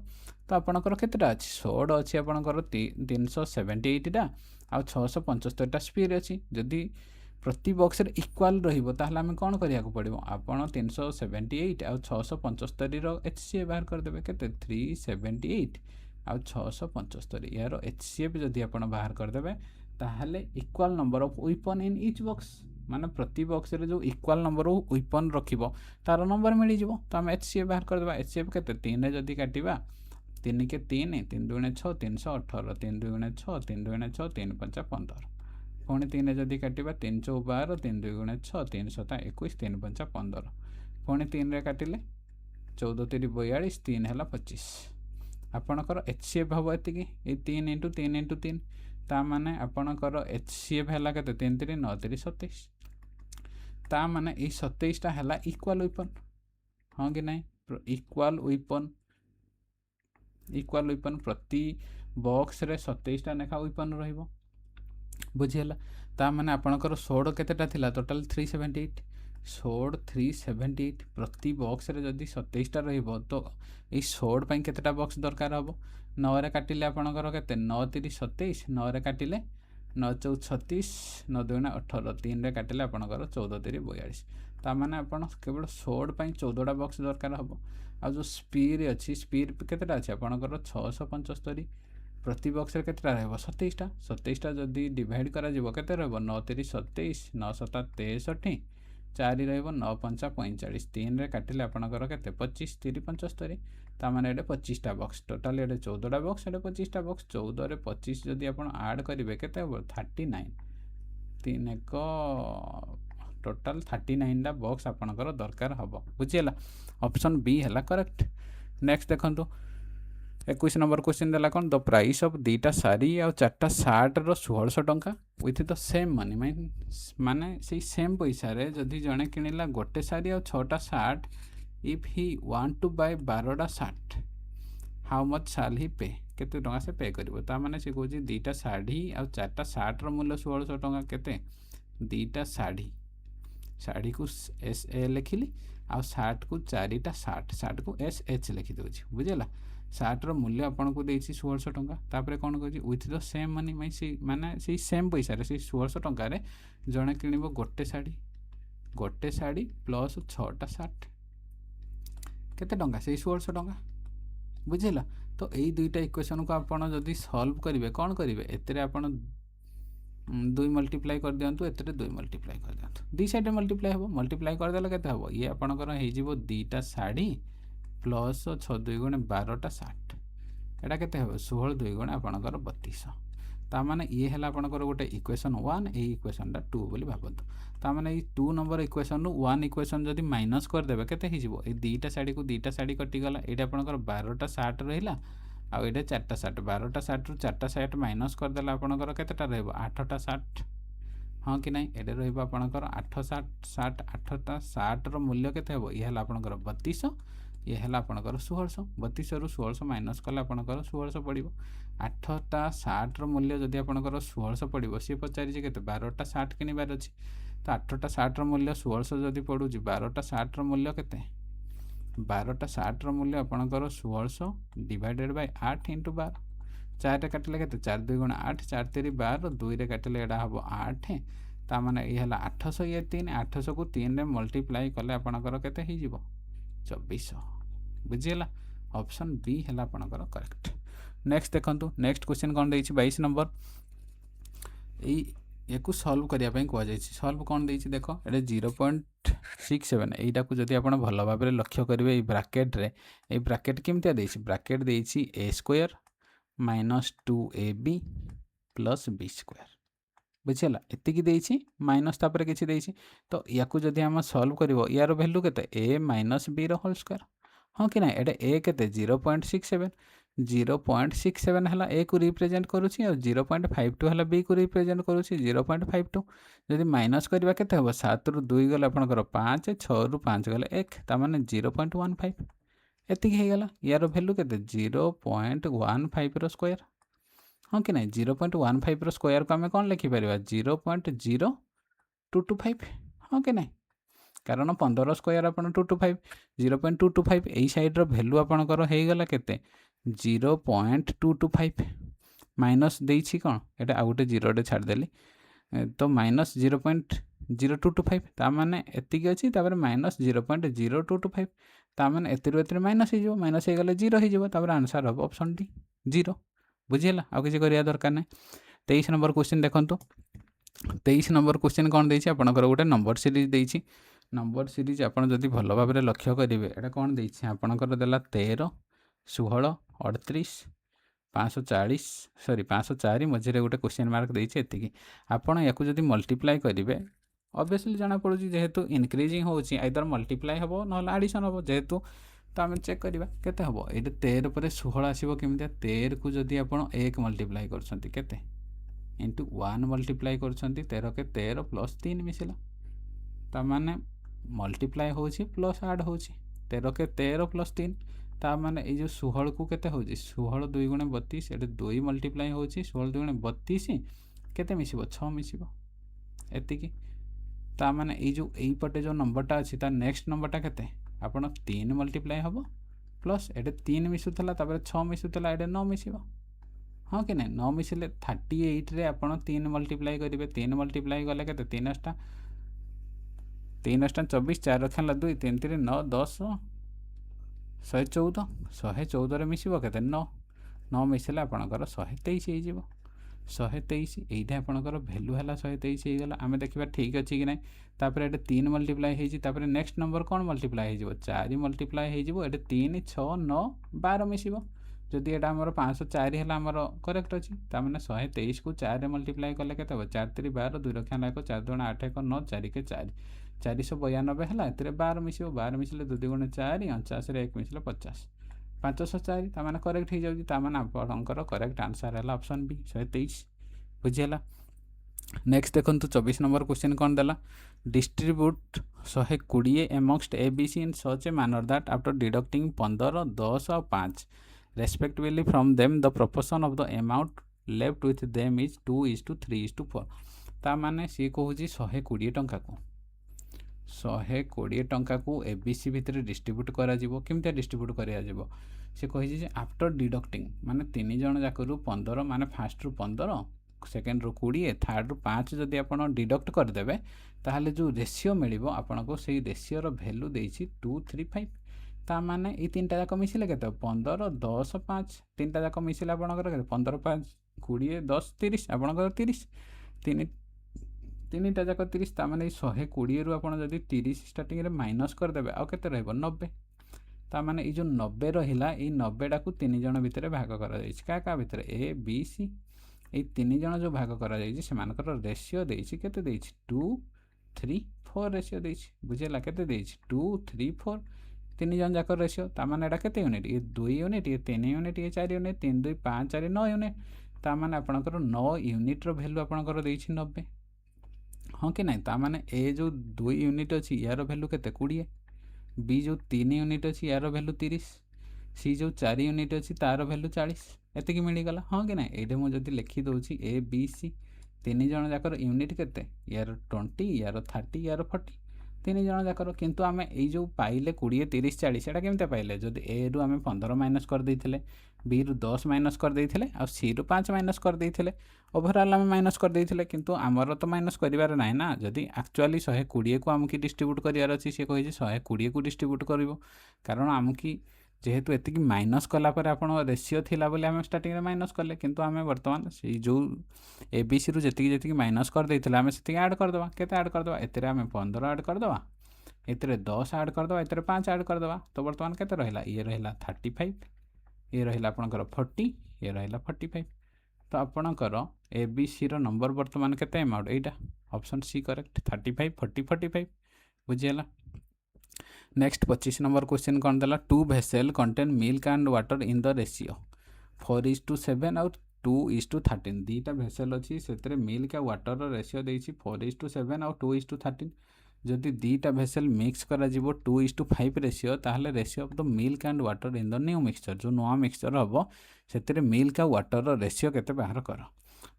ତ ଆପଣଙ୍କର କେତେଟା ଅଛି ସୋର୍ଡ଼ ଅଛି ଆପଣଙ୍କର 378ଟା ଆଉ 675ଟା ସ୍ପିଡ୍ ଅଛି। ଯଦି ପ୍ରତି ବକ୍ସରେ ଇକ୍ୱାଲ୍ ରହିବ ତାହେଲେ ଆମେ କ'ଣ କରିବାକୁ ପଡ଼ିବ, ଆପଣ 378 ଆଉ 675ର HCF ବାହାର କରିଦେବେ। କେତେ 378 ଆଉ 675 ୟାର HCF ଯଦି ଆପଣ ବାହାର କରିଦେବେ ତାହେଲେ equal number of weapon in each box, ମାନେ ପ୍ରତି ବକ୍ସରେ ଯେଉଁ ଇକ୍ୱାଲ୍ ନମ୍ବର ୱିପନ୍ ରଖିବ ତାର ନମ୍ବର ମିଳିଯିବ। ତ ଆମେ HCF ବାହାର କରିଦେବା। HCF କେତେ 3ରେ ଯଦି କାଟିବା 3 କେ 3 3 2 6 318 3 2 6 3 2 6 3 5 15 ପୁଣି 3ରେ ଯଦି କାଟିବା 3 4 12 3 2 6 3 7 21 3 5 15 ପୁଣି 3ରେ କାଟିଲେ 14 3 42 3 ହେଲା 25 ଆପଣଙ୍କର HCF ହେବ ଏତିକି। ଏଇ 3 × 3 × 3 ତା ମାନେ ଆପଣଙ୍କର HCF ହେଲା କେତେ 3 3 9 3 27 ତା ମାନେ ଏଇ 27ଟା ହେଲା ଇକ୍ୱାଲ୍ ୱିପନ୍, ହଁ କି ନାହିଁ। ଇକ୍ୱାଲ୍ ୱିପନ୍ ପ୍ରତି ବକ୍ସରେ 27ଟା ଲେଖା ୱିପନ୍ ରହିବ, ବୁଝିହେଲା। ତା ମାନେ ଆପଣଙ୍କର ସୋର୍ଡ଼ କେତେଟା ଥିଲା ଟୋଟାଲ୍ 378, ସୋର୍ଡ଼ 378 ପ୍ରତି ବକ୍ସରେ ଯଦି 27ଟା ରହିବ ତ ଏଇ ସୋର୍ଡ଼ ପାଇଁ କେତେଟା ବକ୍ସ ଦରକାର ହେବ 9ରେ କାଟିଲେ ଆପଣଙ୍କର କେତେ 9 3 27 9ରେ କାଟିଲେ 9 4 36 9 2 18 3ରେ କାଟିଲେ ଆପଣଙ୍କର 14 3 42 ତା ମାନେ ଆପଣ କେବଳ ସୋର୍ଡ଼ ପାଇଁ 14ଟା ବକ୍ସ ଦରକାର ହେବ। ଆଉ ଯେଉଁ ସ୍ପିଡ୍ ଅଛି ସ୍ପିଡ୍ କେତେଟା ଅଛି ଆପଣଙ୍କର 675 ପ୍ରତି ବକ୍ସରେ କେତେଟା ରହିବ 27ଟା 27ଟା ଯଦି ଡିଭାଇଡ଼ କରାଯିବ କେତେ ରହିବ 9 3 27 9 7 63 4 ରହିବ 9 5 45 3ରେ କାଟିଲେ ଆପଣଙ୍କର କେତେ 25 3 75 ତା ମାନେ ଏଇଟା 25ଟା ବକ୍ସ ଟୋଟାଲ୍ ଏଇଟା 14ଟା ବକ୍ସ ଏଇଟା 25ଟା ବକ୍ସ 14ରେ 25 ଯଦି ଆପଣ ଆଡ଼୍ କରିବେ କେତେ ହେବ 39 3 1 ଟୋଟାଲ୍ 39ଟା ବକ୍ସ ଆପଣଙ୍କର ଦରକାର ହେବ, ବୁଝିହେଲା। ଅପସନ୍ ବି ହେଲା କରେକ୍ଟ। ନେକ୍ସଟ ଦେଖନ୍ତୁ 21 ନମ୍ବର କ୍ୱେଶ୍ଚିନ୍ ଦେଲା କ'ଣ ଦ ପ୍ରାଇସ୍ ଅଫ୍ 2ଟା ଶାଢ଼ୀ ଆଉ 4ଟା ସାର୍ଟର 1600 ଟଙ୍କା ୱିଥ୍ ଦ ସେମ୍ ମନି, ମାନେ ସେଇ ସେମ୍ ପଇସାରେ ଯଦି ଜଣେ କିଣିଲା ଗୋଟେ ଶାଢ଼ୀ ଆଉ 6ଟା shirt if he want to buy 12ଟା shirt how much shall he pay, କେତେ ଟଙ୍କା ସେ ପେ କରିବ। ତା ମାନେ ସେ କହୁଛି 2ଟା ଶାଢ଼ୀ ଆଉ 4ଟା ସାର୍ଟର ମୂଲ୍ୟ 1600 ଟଙ୍କା। କେତେ 2ଟା ଶାଢ଼ୀକୁ SA ଲେଖିଲି ଆଉ ସାର୍ଟକୁ 4ଟା ସାର୍ଟକୁ SH ଲେଖିଦେଉଛି, ବୁଝିଲା। ସାର୍ଟର ମୂଲ୍ୟ ଆପଣଙ୍କୁ ଦେଇଛି 1600 ଟଙ୍କା। ତାପରେ କ'ଣ କହୁଛି ୱିଥ୍ ଦ ସେମ୍ ମନି, ମାନେ ସେଇ ସେମ୍ ପଇସାରେ ସେଇ 1600 ଟଙ୍କାରେ ଜଣେ କିଣିବ ଗୋଟେ ଶାଢ଼ୀ ପ୍ଲସ୍ 6ଟା ସାର୍ଟ କେତେ ଟଙ୍କା ସେଇ 1600 ଟଙ୍କା, ବୁଝିଲା। ତ ଏଇ ଦୁଇଟା ଇକ୍ୱେସନ୍କୁ ଆପଣ ଯଦି ସଲ୍ଭ କରିବେ କ'ଣ କରିବେ ଏଥିରେ ଆପଣ 2 ମଲ୍ଟିପ୍ଲାଏ କରିଦିଅନ୍ତୁ, ଏଥିରେ 2 ମଲ୍ଟିପ୍ଲାଏ କରିଦିଅନ୍ତୁ, ଦୁଇ ସାଇଡ଼୍ରେ ମଲ୍ଟିପ୍ଲାଏ ହେବ। ମଲ୍ଟିପ୍ଲାଏ କରିଦେଲେ କେତେ ହେବ ଇଏ ଆପଣଙ୍କର ହେଇଯିବ 2ଟା ଶାଢ଼ୀ ପ୍ଲସ୍ 6 2 ଗୁଣେ 12ଟା ସାର୍ଟ ଏଇଟା କେତେ ହେବ 16 2 ଗୁଣେ ଆପଣଙ୍କର 3200 ତା ମାନେ ଇଏ ହେଲା ଆପଣଙ୍କର ଗୋଟେ ଇକ୍ୱେସନ୍ 1 ଏଇ ଇକ୍ୱେସନ୍ଟା 2 ବୋଲି ଭାବନ୍ତୁ। ତା ମାନେ ଏଇ 2 ନମ୍ବର ଇକ୍ୱେସନ୍ରୁ 1 ଇକ୍ୱେସନ୍ ଯଦି ମାଇନସ୍ କରିଦେବେ କେତେ ହେଇଯିବ ଏଇ 2ଟା ଶାଢ଼ୀକୁ 2ଟା ଶାଢ଼ୀ କଟିଗଲା, ଏଇଟା ଆପଣଙ୍କର 12ଟା ସାର୍ଟ ରହିଲା ଆଉ ଏଇଟା 4ଟା ସାର୍ଟ। 12ଟା ସାର୍ଟରୁ 4ଟା ସାର୍ଟ ମାଇନସ୍ କରିଦେଲେ ଆପଣଙ୍କର କେତେଟା ରହିବ 8ଟା ସାର୍ଟ, ହଁ କି ନାହିଁ। ଏଇଟା ରହିବ ଆପଣଙ୍କର 8 ସାର୍ଟ 8ଟା ସାର୍ଟର ମୂଲ୍ୟ କେତେ ହେବ ଇଏ ହେଲା ଆପଣଙ୍କର 3200 ଇଏ ହେଲା ଆପଣଙ୍କର 1600। 3200ରୁ 1600 ମାଇନସ୍ କଲେ ଆପଣଙ୍କର 1600 ପଡ଼ିବ। 8ଟା ସାର୍ଟର ମୂଲ୍ୟ ଯଦି ଆପଣଙ୍କର 1600 ପଡ଼ିବ ସିଏ ପଚାରିଛି କେତେ 12ଟା ସାର୍ଟ କିଣିବାର ଅଛି। ତ 8ଟା ସାର୍ଟର ମୂଲ୍ୟ 1600 ଯଦି ପଡ଼ୁଛି 12ଟା ସାର୍ଟର ମୂଲ୍ୟ କେତେ 12ଟା ସାର୍ଟର ମୂଲ୍ୟ ଆପଣଙ୍କର 1600 ଡିଭାଇଡେଡ଼ ବାଇ 8 × 12 4ରେ କାଟିଲେ କେତେ 4 2 ଗୁଣ 8 4 3 12 2ରେ କାଟିଲେ ଏଇଟା ହେବ 8 ତା ମାନେ ଇଏ ହେଲା 800 ଇଏ 3 800କୁ 3ରେ ମଲ୍ଟିପ୍ଲାଏ କଲେ ଆପଣଙ୍କର କେତେ ହେଇଯିବ 2400, ବୁଝିହେଲା। ଅପସନ୍ ବି ହେଲା ଆପଣଙ୍କର କରେକ୍ଟ। ନେକ୍ସଟ ଦେଖନ୍ତୁ ନେକ୍ସଟ କ୍ୱେଶ୍ଚିନ୍ କ'ଣ ଦେଇଛି 22 ନମ୍ବର ଏଇ ୟାକୁ ସଲ୍ଭ କରିବା ପାଇଁ କୁହାଯାଇଛି। ସଲ୍ଭ କ'ଣ ଦେଇଛି ଦେଖ ଏଇଟା 0.67 ଏଇଟାକୁ ଯଦି ଆପଣ ଭଲ ଭାବରେ ଲକ୍ଷ୍ୟ କରିବେ ଏଇ ବ୍ରାକେଟ୍ରେ ଏଇ ବ୍ରାକେଟ୍ କେମିତିଆ ଦେଇଛି ବ୍ରାକେଟ୍ ଦେଇଛି a² minus 2ab plus b², ବୁଝିହେଲା। ଏତିକି ଦେଇଛି ମାଇନସ୍ ତାପରେ କିଛି ଦେଇଛି ତ ୟାକୁ ଯଦି ଆମେ ସଲ୍ଭ କରିବ ୟାର ଭ୍ୟାଲୁ କେତେ a ମାଇନସ୍ bର ହୋଲ୍ ସ୍କୋୟାର, ହଁ କି ନାହିଁ। ଏଇଟା a କେତେ 0.67 ହେଲା a କୁ ରିପ୍ରେଜେଣ୍ଟ କରୁଛି ଆଉ 0.52 ହେଲା b କୁ ରିପ୍ରେଜେଣ୍ଟ କରୁଛି 0.52 ଯଦି ମାଇନସ୍ କରିବା କେତେ ହେବ 7ରୁ 2 ଗଲେ ଆପଣଙ୍କର 5 6ରୁ 5 ଗଲେ 1 ତା ମାନେ 0.15 ଏତିକି ହେଇଗଲା। ୟାର ଭ୍ୟାଲୁ କେତେ 0.15ର ସ୍କୋୟାର, ହଁ କି ନାହିଁ। 0.15ର ସ୍କୋୟାରକୁ ଆମେ କ'ଣ ଲେଖିପାରିବା 0.0225, ହଁ କି ନାହିଁ। कारण 15 स्क्वायर आपण 225 0.225 एई साइड्र भैल्यू आपणकर होगला केते 0.225 माइनस देछि कौन एटा आ गोटे जीरोटे छाड़देली तो माइनस 0.0225 ता माने एतिक अच्छी तापर माइनस 0.0225 ता माने एतिरु एतिरे माइनस हो माइनस हो गले जीरो हो तापर आंसर हम ऑप्शन डी जीरो बुझीला आ किसी करिया दरकार नै 23 नंबर क्वेश्चन देखंतु 23 नंबर क्वेश्चन कौन देछि आपनकर गोटे नंबर सीरीज देछि नंबर सीरीज आपन जदि भल भाव में लक्ष्य करेंगे एटा कौन देछि आपनकर देला 13 16 38 540 सॉरी 504 मझे गोटे क्वेश्चन मार्क देछि एतिकी आपन याकू जदि मल्टीप्लाई करेंगे ऑब्वियसली जाना पड़ुछि जेहेतु इनक्रीजिंग होछि आइदर मल्टीप्लाई हबो नहले एडिशन हबो जेहेतु तो आम चेक करवा केते हबो ये 13 पर 16 आसीबो केमितिया 13 को जदि आपण 1 मल्टीप्लाई करछंती केते इंटू 1 मल्टीप्लाई करछंती 13 के 13 प्लस 3 मिसिला ता माने मल्टीप्लाई होछि प्लस ऐड होछि 13 के 13 प्लस 3 ता माने ए जो 16 को केते होछि 16 2 गुणे 32 एटे 2 मल्टीप्लाई होछि 16 2 गुणे 32 केते मिसिबो 6 मिसिबो एतिकी ता माने ए जो एई पटे जो नंबरटा अछि ता नेक्स्ट नंबरटा केते आपण 3 मल्टीप्लाई हबो प्लस एटे 3 मिसुतला तापर 6 मिसुतला एटे 9 मिसिबो हाँ कि नहीं 9 मिसिले 38 रे आपण 3 मल्टीप्लाई करेंगे 3 मल्टीप्लाई गले के 3 अष्टा 24 4 रखला 2 3 3 9 10 114 114 रे मिसिबो केते 9 9 मिसिले आपणकर 123 हो जिवो 123 एइठा आपणकर वैल्यू हला 123 हो गला आमे देखिबा ठीक अछि कि नहीं तापर एटे 3 मल्टीप्लाई हे जी तापर नेक्स्ट नंबर कोन मल्टीप्लाई हे जिवो 4 मल्टीप्लाई हे जिवो एटे 3 6 9 12 मिसिबो जदि एटा हमर 504 हला हमर करेक्ट अछि ता माने 123 को 4 रे मल्टीप्लाई कले केते हो 4 3 12 2 रखला 1 4 2 8 1 9 4 के 4 492 हला एतरे 12 मिसिबो 12 मिसिले 2 2 गुणे 4 49 रे 1 मिसिले 50 504 ता माने करेक्ट हो जाउची ता माने आपनकर करेक्ट आंसर हला ऑप्शन बी 123 बुझियला नेक्स्ट देखंतु 24 नंबर क्वेश्चन कोन देला distribute 120 amongst ABC in such a manner that after deducting 15 10 और 5 respectively from them the proportion of the amount left with them is 2:3:4 ता माने सी कहूची 120 टंका को 120 टंका को एबीसी भितर डिस्ट्रीब्यूट करा जिवो केमते डिस्ट्रीब्यूट करिया जिवो से कहिछि जे आफ्टर डिडक्टिंग माने तीन जण जाकरू 15 माने फर्स्ट रु 15 सेकेंड रु 20 थर्ड रु 5 जदि आपण डिडक्ट कर देबे ताहाले जो रेशियो मिलिबो आपण को सेही रेशियो रो वैल्यू देछि 235 ता माने ई तीनटा जाक मिसिले केते 15 10 5 तीनटा जाक मिसिले आपणकर 15 5 20 10 30 आपणकर 30 तीनटा जाक 30 ता माने 120 रु आपण जदि 30 स्टार्टिंग रे माइनस कर देबे आ केते रहबो 90 ता माने ई जो 90 रहिला ई 90 टा को तीन जण भितरे भाग करा जायछि का भितरे ए बी सी ए तीन जण जो भाग करा जायछि से मानकर रेशियो देछि केते देछि 2 3 4 रेशियो देछि बुझेला केते देछि 2 3 4 तीन जन जाक रेशियो ता माने एटा केते यूनिट ये 2 यूनिट ये 3 यूनिट ये 4 यूनिट 3 2 5 4 9 यूनिट ता माने आपनकर 9 यूनिट रो वैल्यू आपनकर देछि 90 हां कि नहीं ता माने ए जो 2 यूनिट अछि यार वैल्यू केते 20 बी जो 3 यूनिट अछि यार वैल्यू 30 सी जो 4 यूनिट अछि तार वैल्यू 40 एते कि मिली गला हां कि नहीं एडे मो जदी लिखि दोछि ए बी सी तीन जन जाकर यूनिट केते यार 20 यार 30 यार 40 तीन जन जाकर किंतु आमे ए जो पाइले 20 30 40 एटा केमते पाइले जदि ए रु आमे 15 माइनस कर देइथिले बी रु 10 माइनस कर देइथिले आ सी रु 5 माइनस कर देइथिले ओवरऑल आमे माइनस कर देइथिले किंतु हमर तो माइनस करिवार नाही ना जदि एक्चुअली 120 को आमकी डिस्ट्रीब्यूट करिवार अछि से कहि जे 120 को डिस्ट्रीब्यूट करिवो कारण आमकी जेहेतु एतिक माइनस कला पर आपण रेशियो थिला बोले आमे स्टार्टिंग रे माइनस करले किंतु आमे वर्तमान से जो एबीसी रु जेतिक माइनस कर देइथिला आमे सेतिक ऐड कर दबा केते ऐड कर दबा एतरे आमे 15 ऐड कर दबा एतरे 10 ऐड कर दबा एतरे 5 ऐड कर दबा तो वर्तमान केते रहिला ये रहिला 35 ये रहिला आपनकर 40 ये रहिला 45 तो आपनकर एबीसी रो नंबर वर्तमान केते अमाउंट एटा ऑप्शन सी करेक्ट 35 40 45 बुझियला नेक्स्ट 25 नंबर क्वेश्चन कौन देला 2 vessel contain milk and water in the ratio 4:7 और 2:13 दीटा भेसेल अच्छी से मिल्क आ वाटर रेशियो देछि 4:7 और 2:13 जदि दीटा भेसेल मिक्स करा जिवो 2:5 रेशियो ताहले ratio of the milk and water in the new mixture जो नुआ मिक्सचर हम से मिल्क आ वाटर रेशियो केते बाहर कर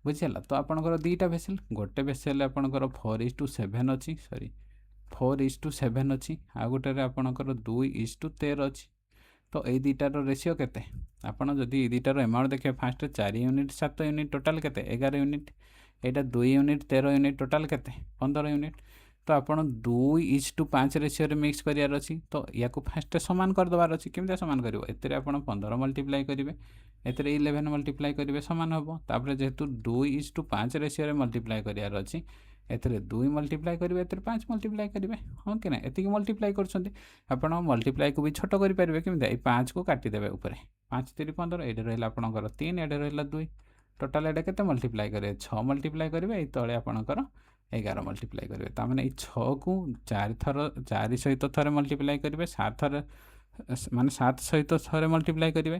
बुझिला तो आपनकर दीटा भेसेल गोटे भेसेल आपनकर 4:7 अच्छी सॉरी 4:7 ଅଛି, ଆଉ ଗୋଟେରେ ଆପଣଙ୍କର 2:13 ଅଛି। ତ ଏଇ ଦୁଇଟାର ରେସିଓ କେତେ? ଆପଣ ଯଦି ଏଇ ଦୁଇଟାର ଆମାଉଣ୍ଟ ଦେଖିବେ, ଫାର୍ଷ୍ଟ 4 ୟୁନିଟ୍ 7 ୟୁନିଟ୍, ଟୋଟାଲ୍ କେତେ? 11 ୟୁନିଟ୍। ଏଇଟା 2 ୟୁନିଟ୍ 13 ୟୁନିଟ୍, ଟୋଟାଲ୍ କେତେ? 15 ୟୁନିଟ୍। ତ ଆପଣ 2:5 ରେସିଓରେ ମିକ୍ସ କରିବାର ଅଛି। ତ ୟାକୁ ଫାର୍ଷ୍ଟ ସମାନ କରିଦେବାର ଅଛି। କେମିତି ସମାନ କରିବ? ଏଥିରେ ଆପଣ 15 ମଲ୍ଟିପ୍ଲାଏ କରିବେ, ଏଥିରେ 11 ମଲ୍ଟିପ୍ଲାଏ କରିବେ, ସମାନ ହେବ। ତାପରେ ଯେହେତୁ 2:5 ରେସିଓରେ ମଲ୍ଟିପ୍ଲାଏ କରିବାର ଅଛି, ଏଥିରେ 2 ମଲ୍ଟିପ୍ଲାଏ କରିବେ, ଏଥିରେ 5 ମଲ୍ଟିପ୍ଲାଏ କରିବେ। ହଁ କି ନା? ଏତିକି ମଲ୍ଟିପ୍ଲାଏ କରୁଛନ୍ତି। ଆପଣ ମଲ୍ଟିପ୍ଲାଏକୁ ବି ଛୋଟ କରିପାରିବେ। କେମିତି? ଏଇ 5କୁ କାଟିଦେବେ ଉପରେ, 5 3 15, ଏଇଠି ରହିଲା ଆପଣଙ୍କର 3, ଏଇଠି ରହିଲା 2। ଟୋଟାଲ୍ ଏଇଟା କେତେ ମଲ୍ଟିପ୍ଲାଏ କରିବେ? 6 ମଲ୍ଟିପ୍ଲାଏ କରିବେ। ଏଇ ତଳେ ଆପଣଙ୍କର 11 ମଲ୍ଟିପ୍ଲାଏ କରିବେ। ତାମାନେ ଏଇ 6କୁ 4 ସହିତ ଥରେ ମଲ୍ଟିପ୍ଲାଏ କରିବେ, 7 ସହିତ ଥରେ ମଲ୍ଟିପ୍ଲାଏ କରିବେ।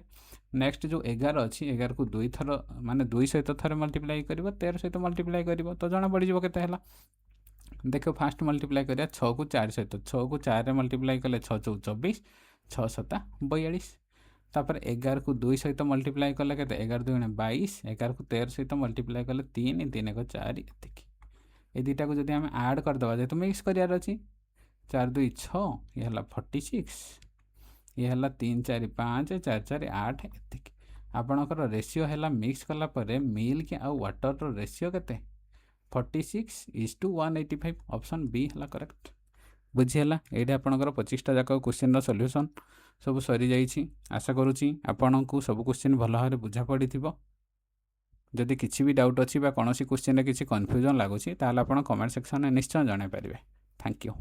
ନେକ୍ସଟ ଯେଉଁ 11 ଅଛି, 11କୁ 2 ଥର, ମାନେ 2 ସହିତ ଥରେ ମଲ୍ଟିପ୍ଲାଏ କରିବ, 13 ସହିତ ମଲ୍ଟିପ୍ଲାଏ କରିବ। ତ ଜଣାପଡ଼ିଯିବ କେତେ ହେଲା। ଦେଖିବ, ଫାଷ୍ଟ ମଲ୍ଟିପ୍ଲାଏ କରିବା 6କୁ 4 ସହିତ, 6କୁ 4ରେ ମଲ୍ଟିପ୍ଲାଏ କଲେ 6 × 24, 6 × 7 = 42। ତାପରେ 11କୁ 2 ସହିତ ମଲ୍ଟିପ୍ଲାଏ କଲେ କେତେ? 11 × 2 = 22। 11କୁ 13 ସହିତ ମଲ୍ଟିପ୍ଲାଏ କଲେ 3, 3 × 4, ଏତିକି। এই ଦୁଇଟାକୁ ଯଦି ଆମେ ଆଡ଼୍ କରିଦେବା, ଯେହେତୁ ମିକ୍ସ କରିବାର ଅଛି, 4 2 6, ଇଏ ହେଲା 46, ଇଏ ହେଲା 3 4 5, 4 4 8, ଏତିକି। ଆପଣଙ୍କର ରେସିଓ ହେଲା ମିକ୍ସ କଲା ପରେ ମିଲ୍କ ଆଉ ୱାଟରର ରେସିଓ କେତେ? 46:185। ଅପସନ୍ ବି ହେଲା କରେକ୍ଟ। ବୁଝିହେଲା? ଏଇଠି ଆପଣଙ୍କର 25ଟା ଯାକ କ୍ୱେଶ୍ଚିନ୍ର ସଲ୍ୟୁସନ୍ ସବୁ ସରିଯାଇଛି। ଆଶା କରୁଛି ଆପଣଙ୍କୁ ସବୁ କ୍ୱେଶ୍ଚିନ୍ ଭଲ ଭାବରେ ବୁଝା ପଡ଼ିଥିବ। ଯଦି କିଛି ବି ଡାଉଟ୍ ଅଛି ବା କୌଣସି କ୍ୱେଶ୍ଚିନ୍ରେ କିଛି କନଫ୍ୟୁଜନ୍ ଲାଗୁଛି, ତାହେଲେ ଆପଣ କମେଣ୍ଟ ସେକ୍ସନରେ ନିଶ୍ଚୟ ଜଣାଇପାରିବେ। Thank you.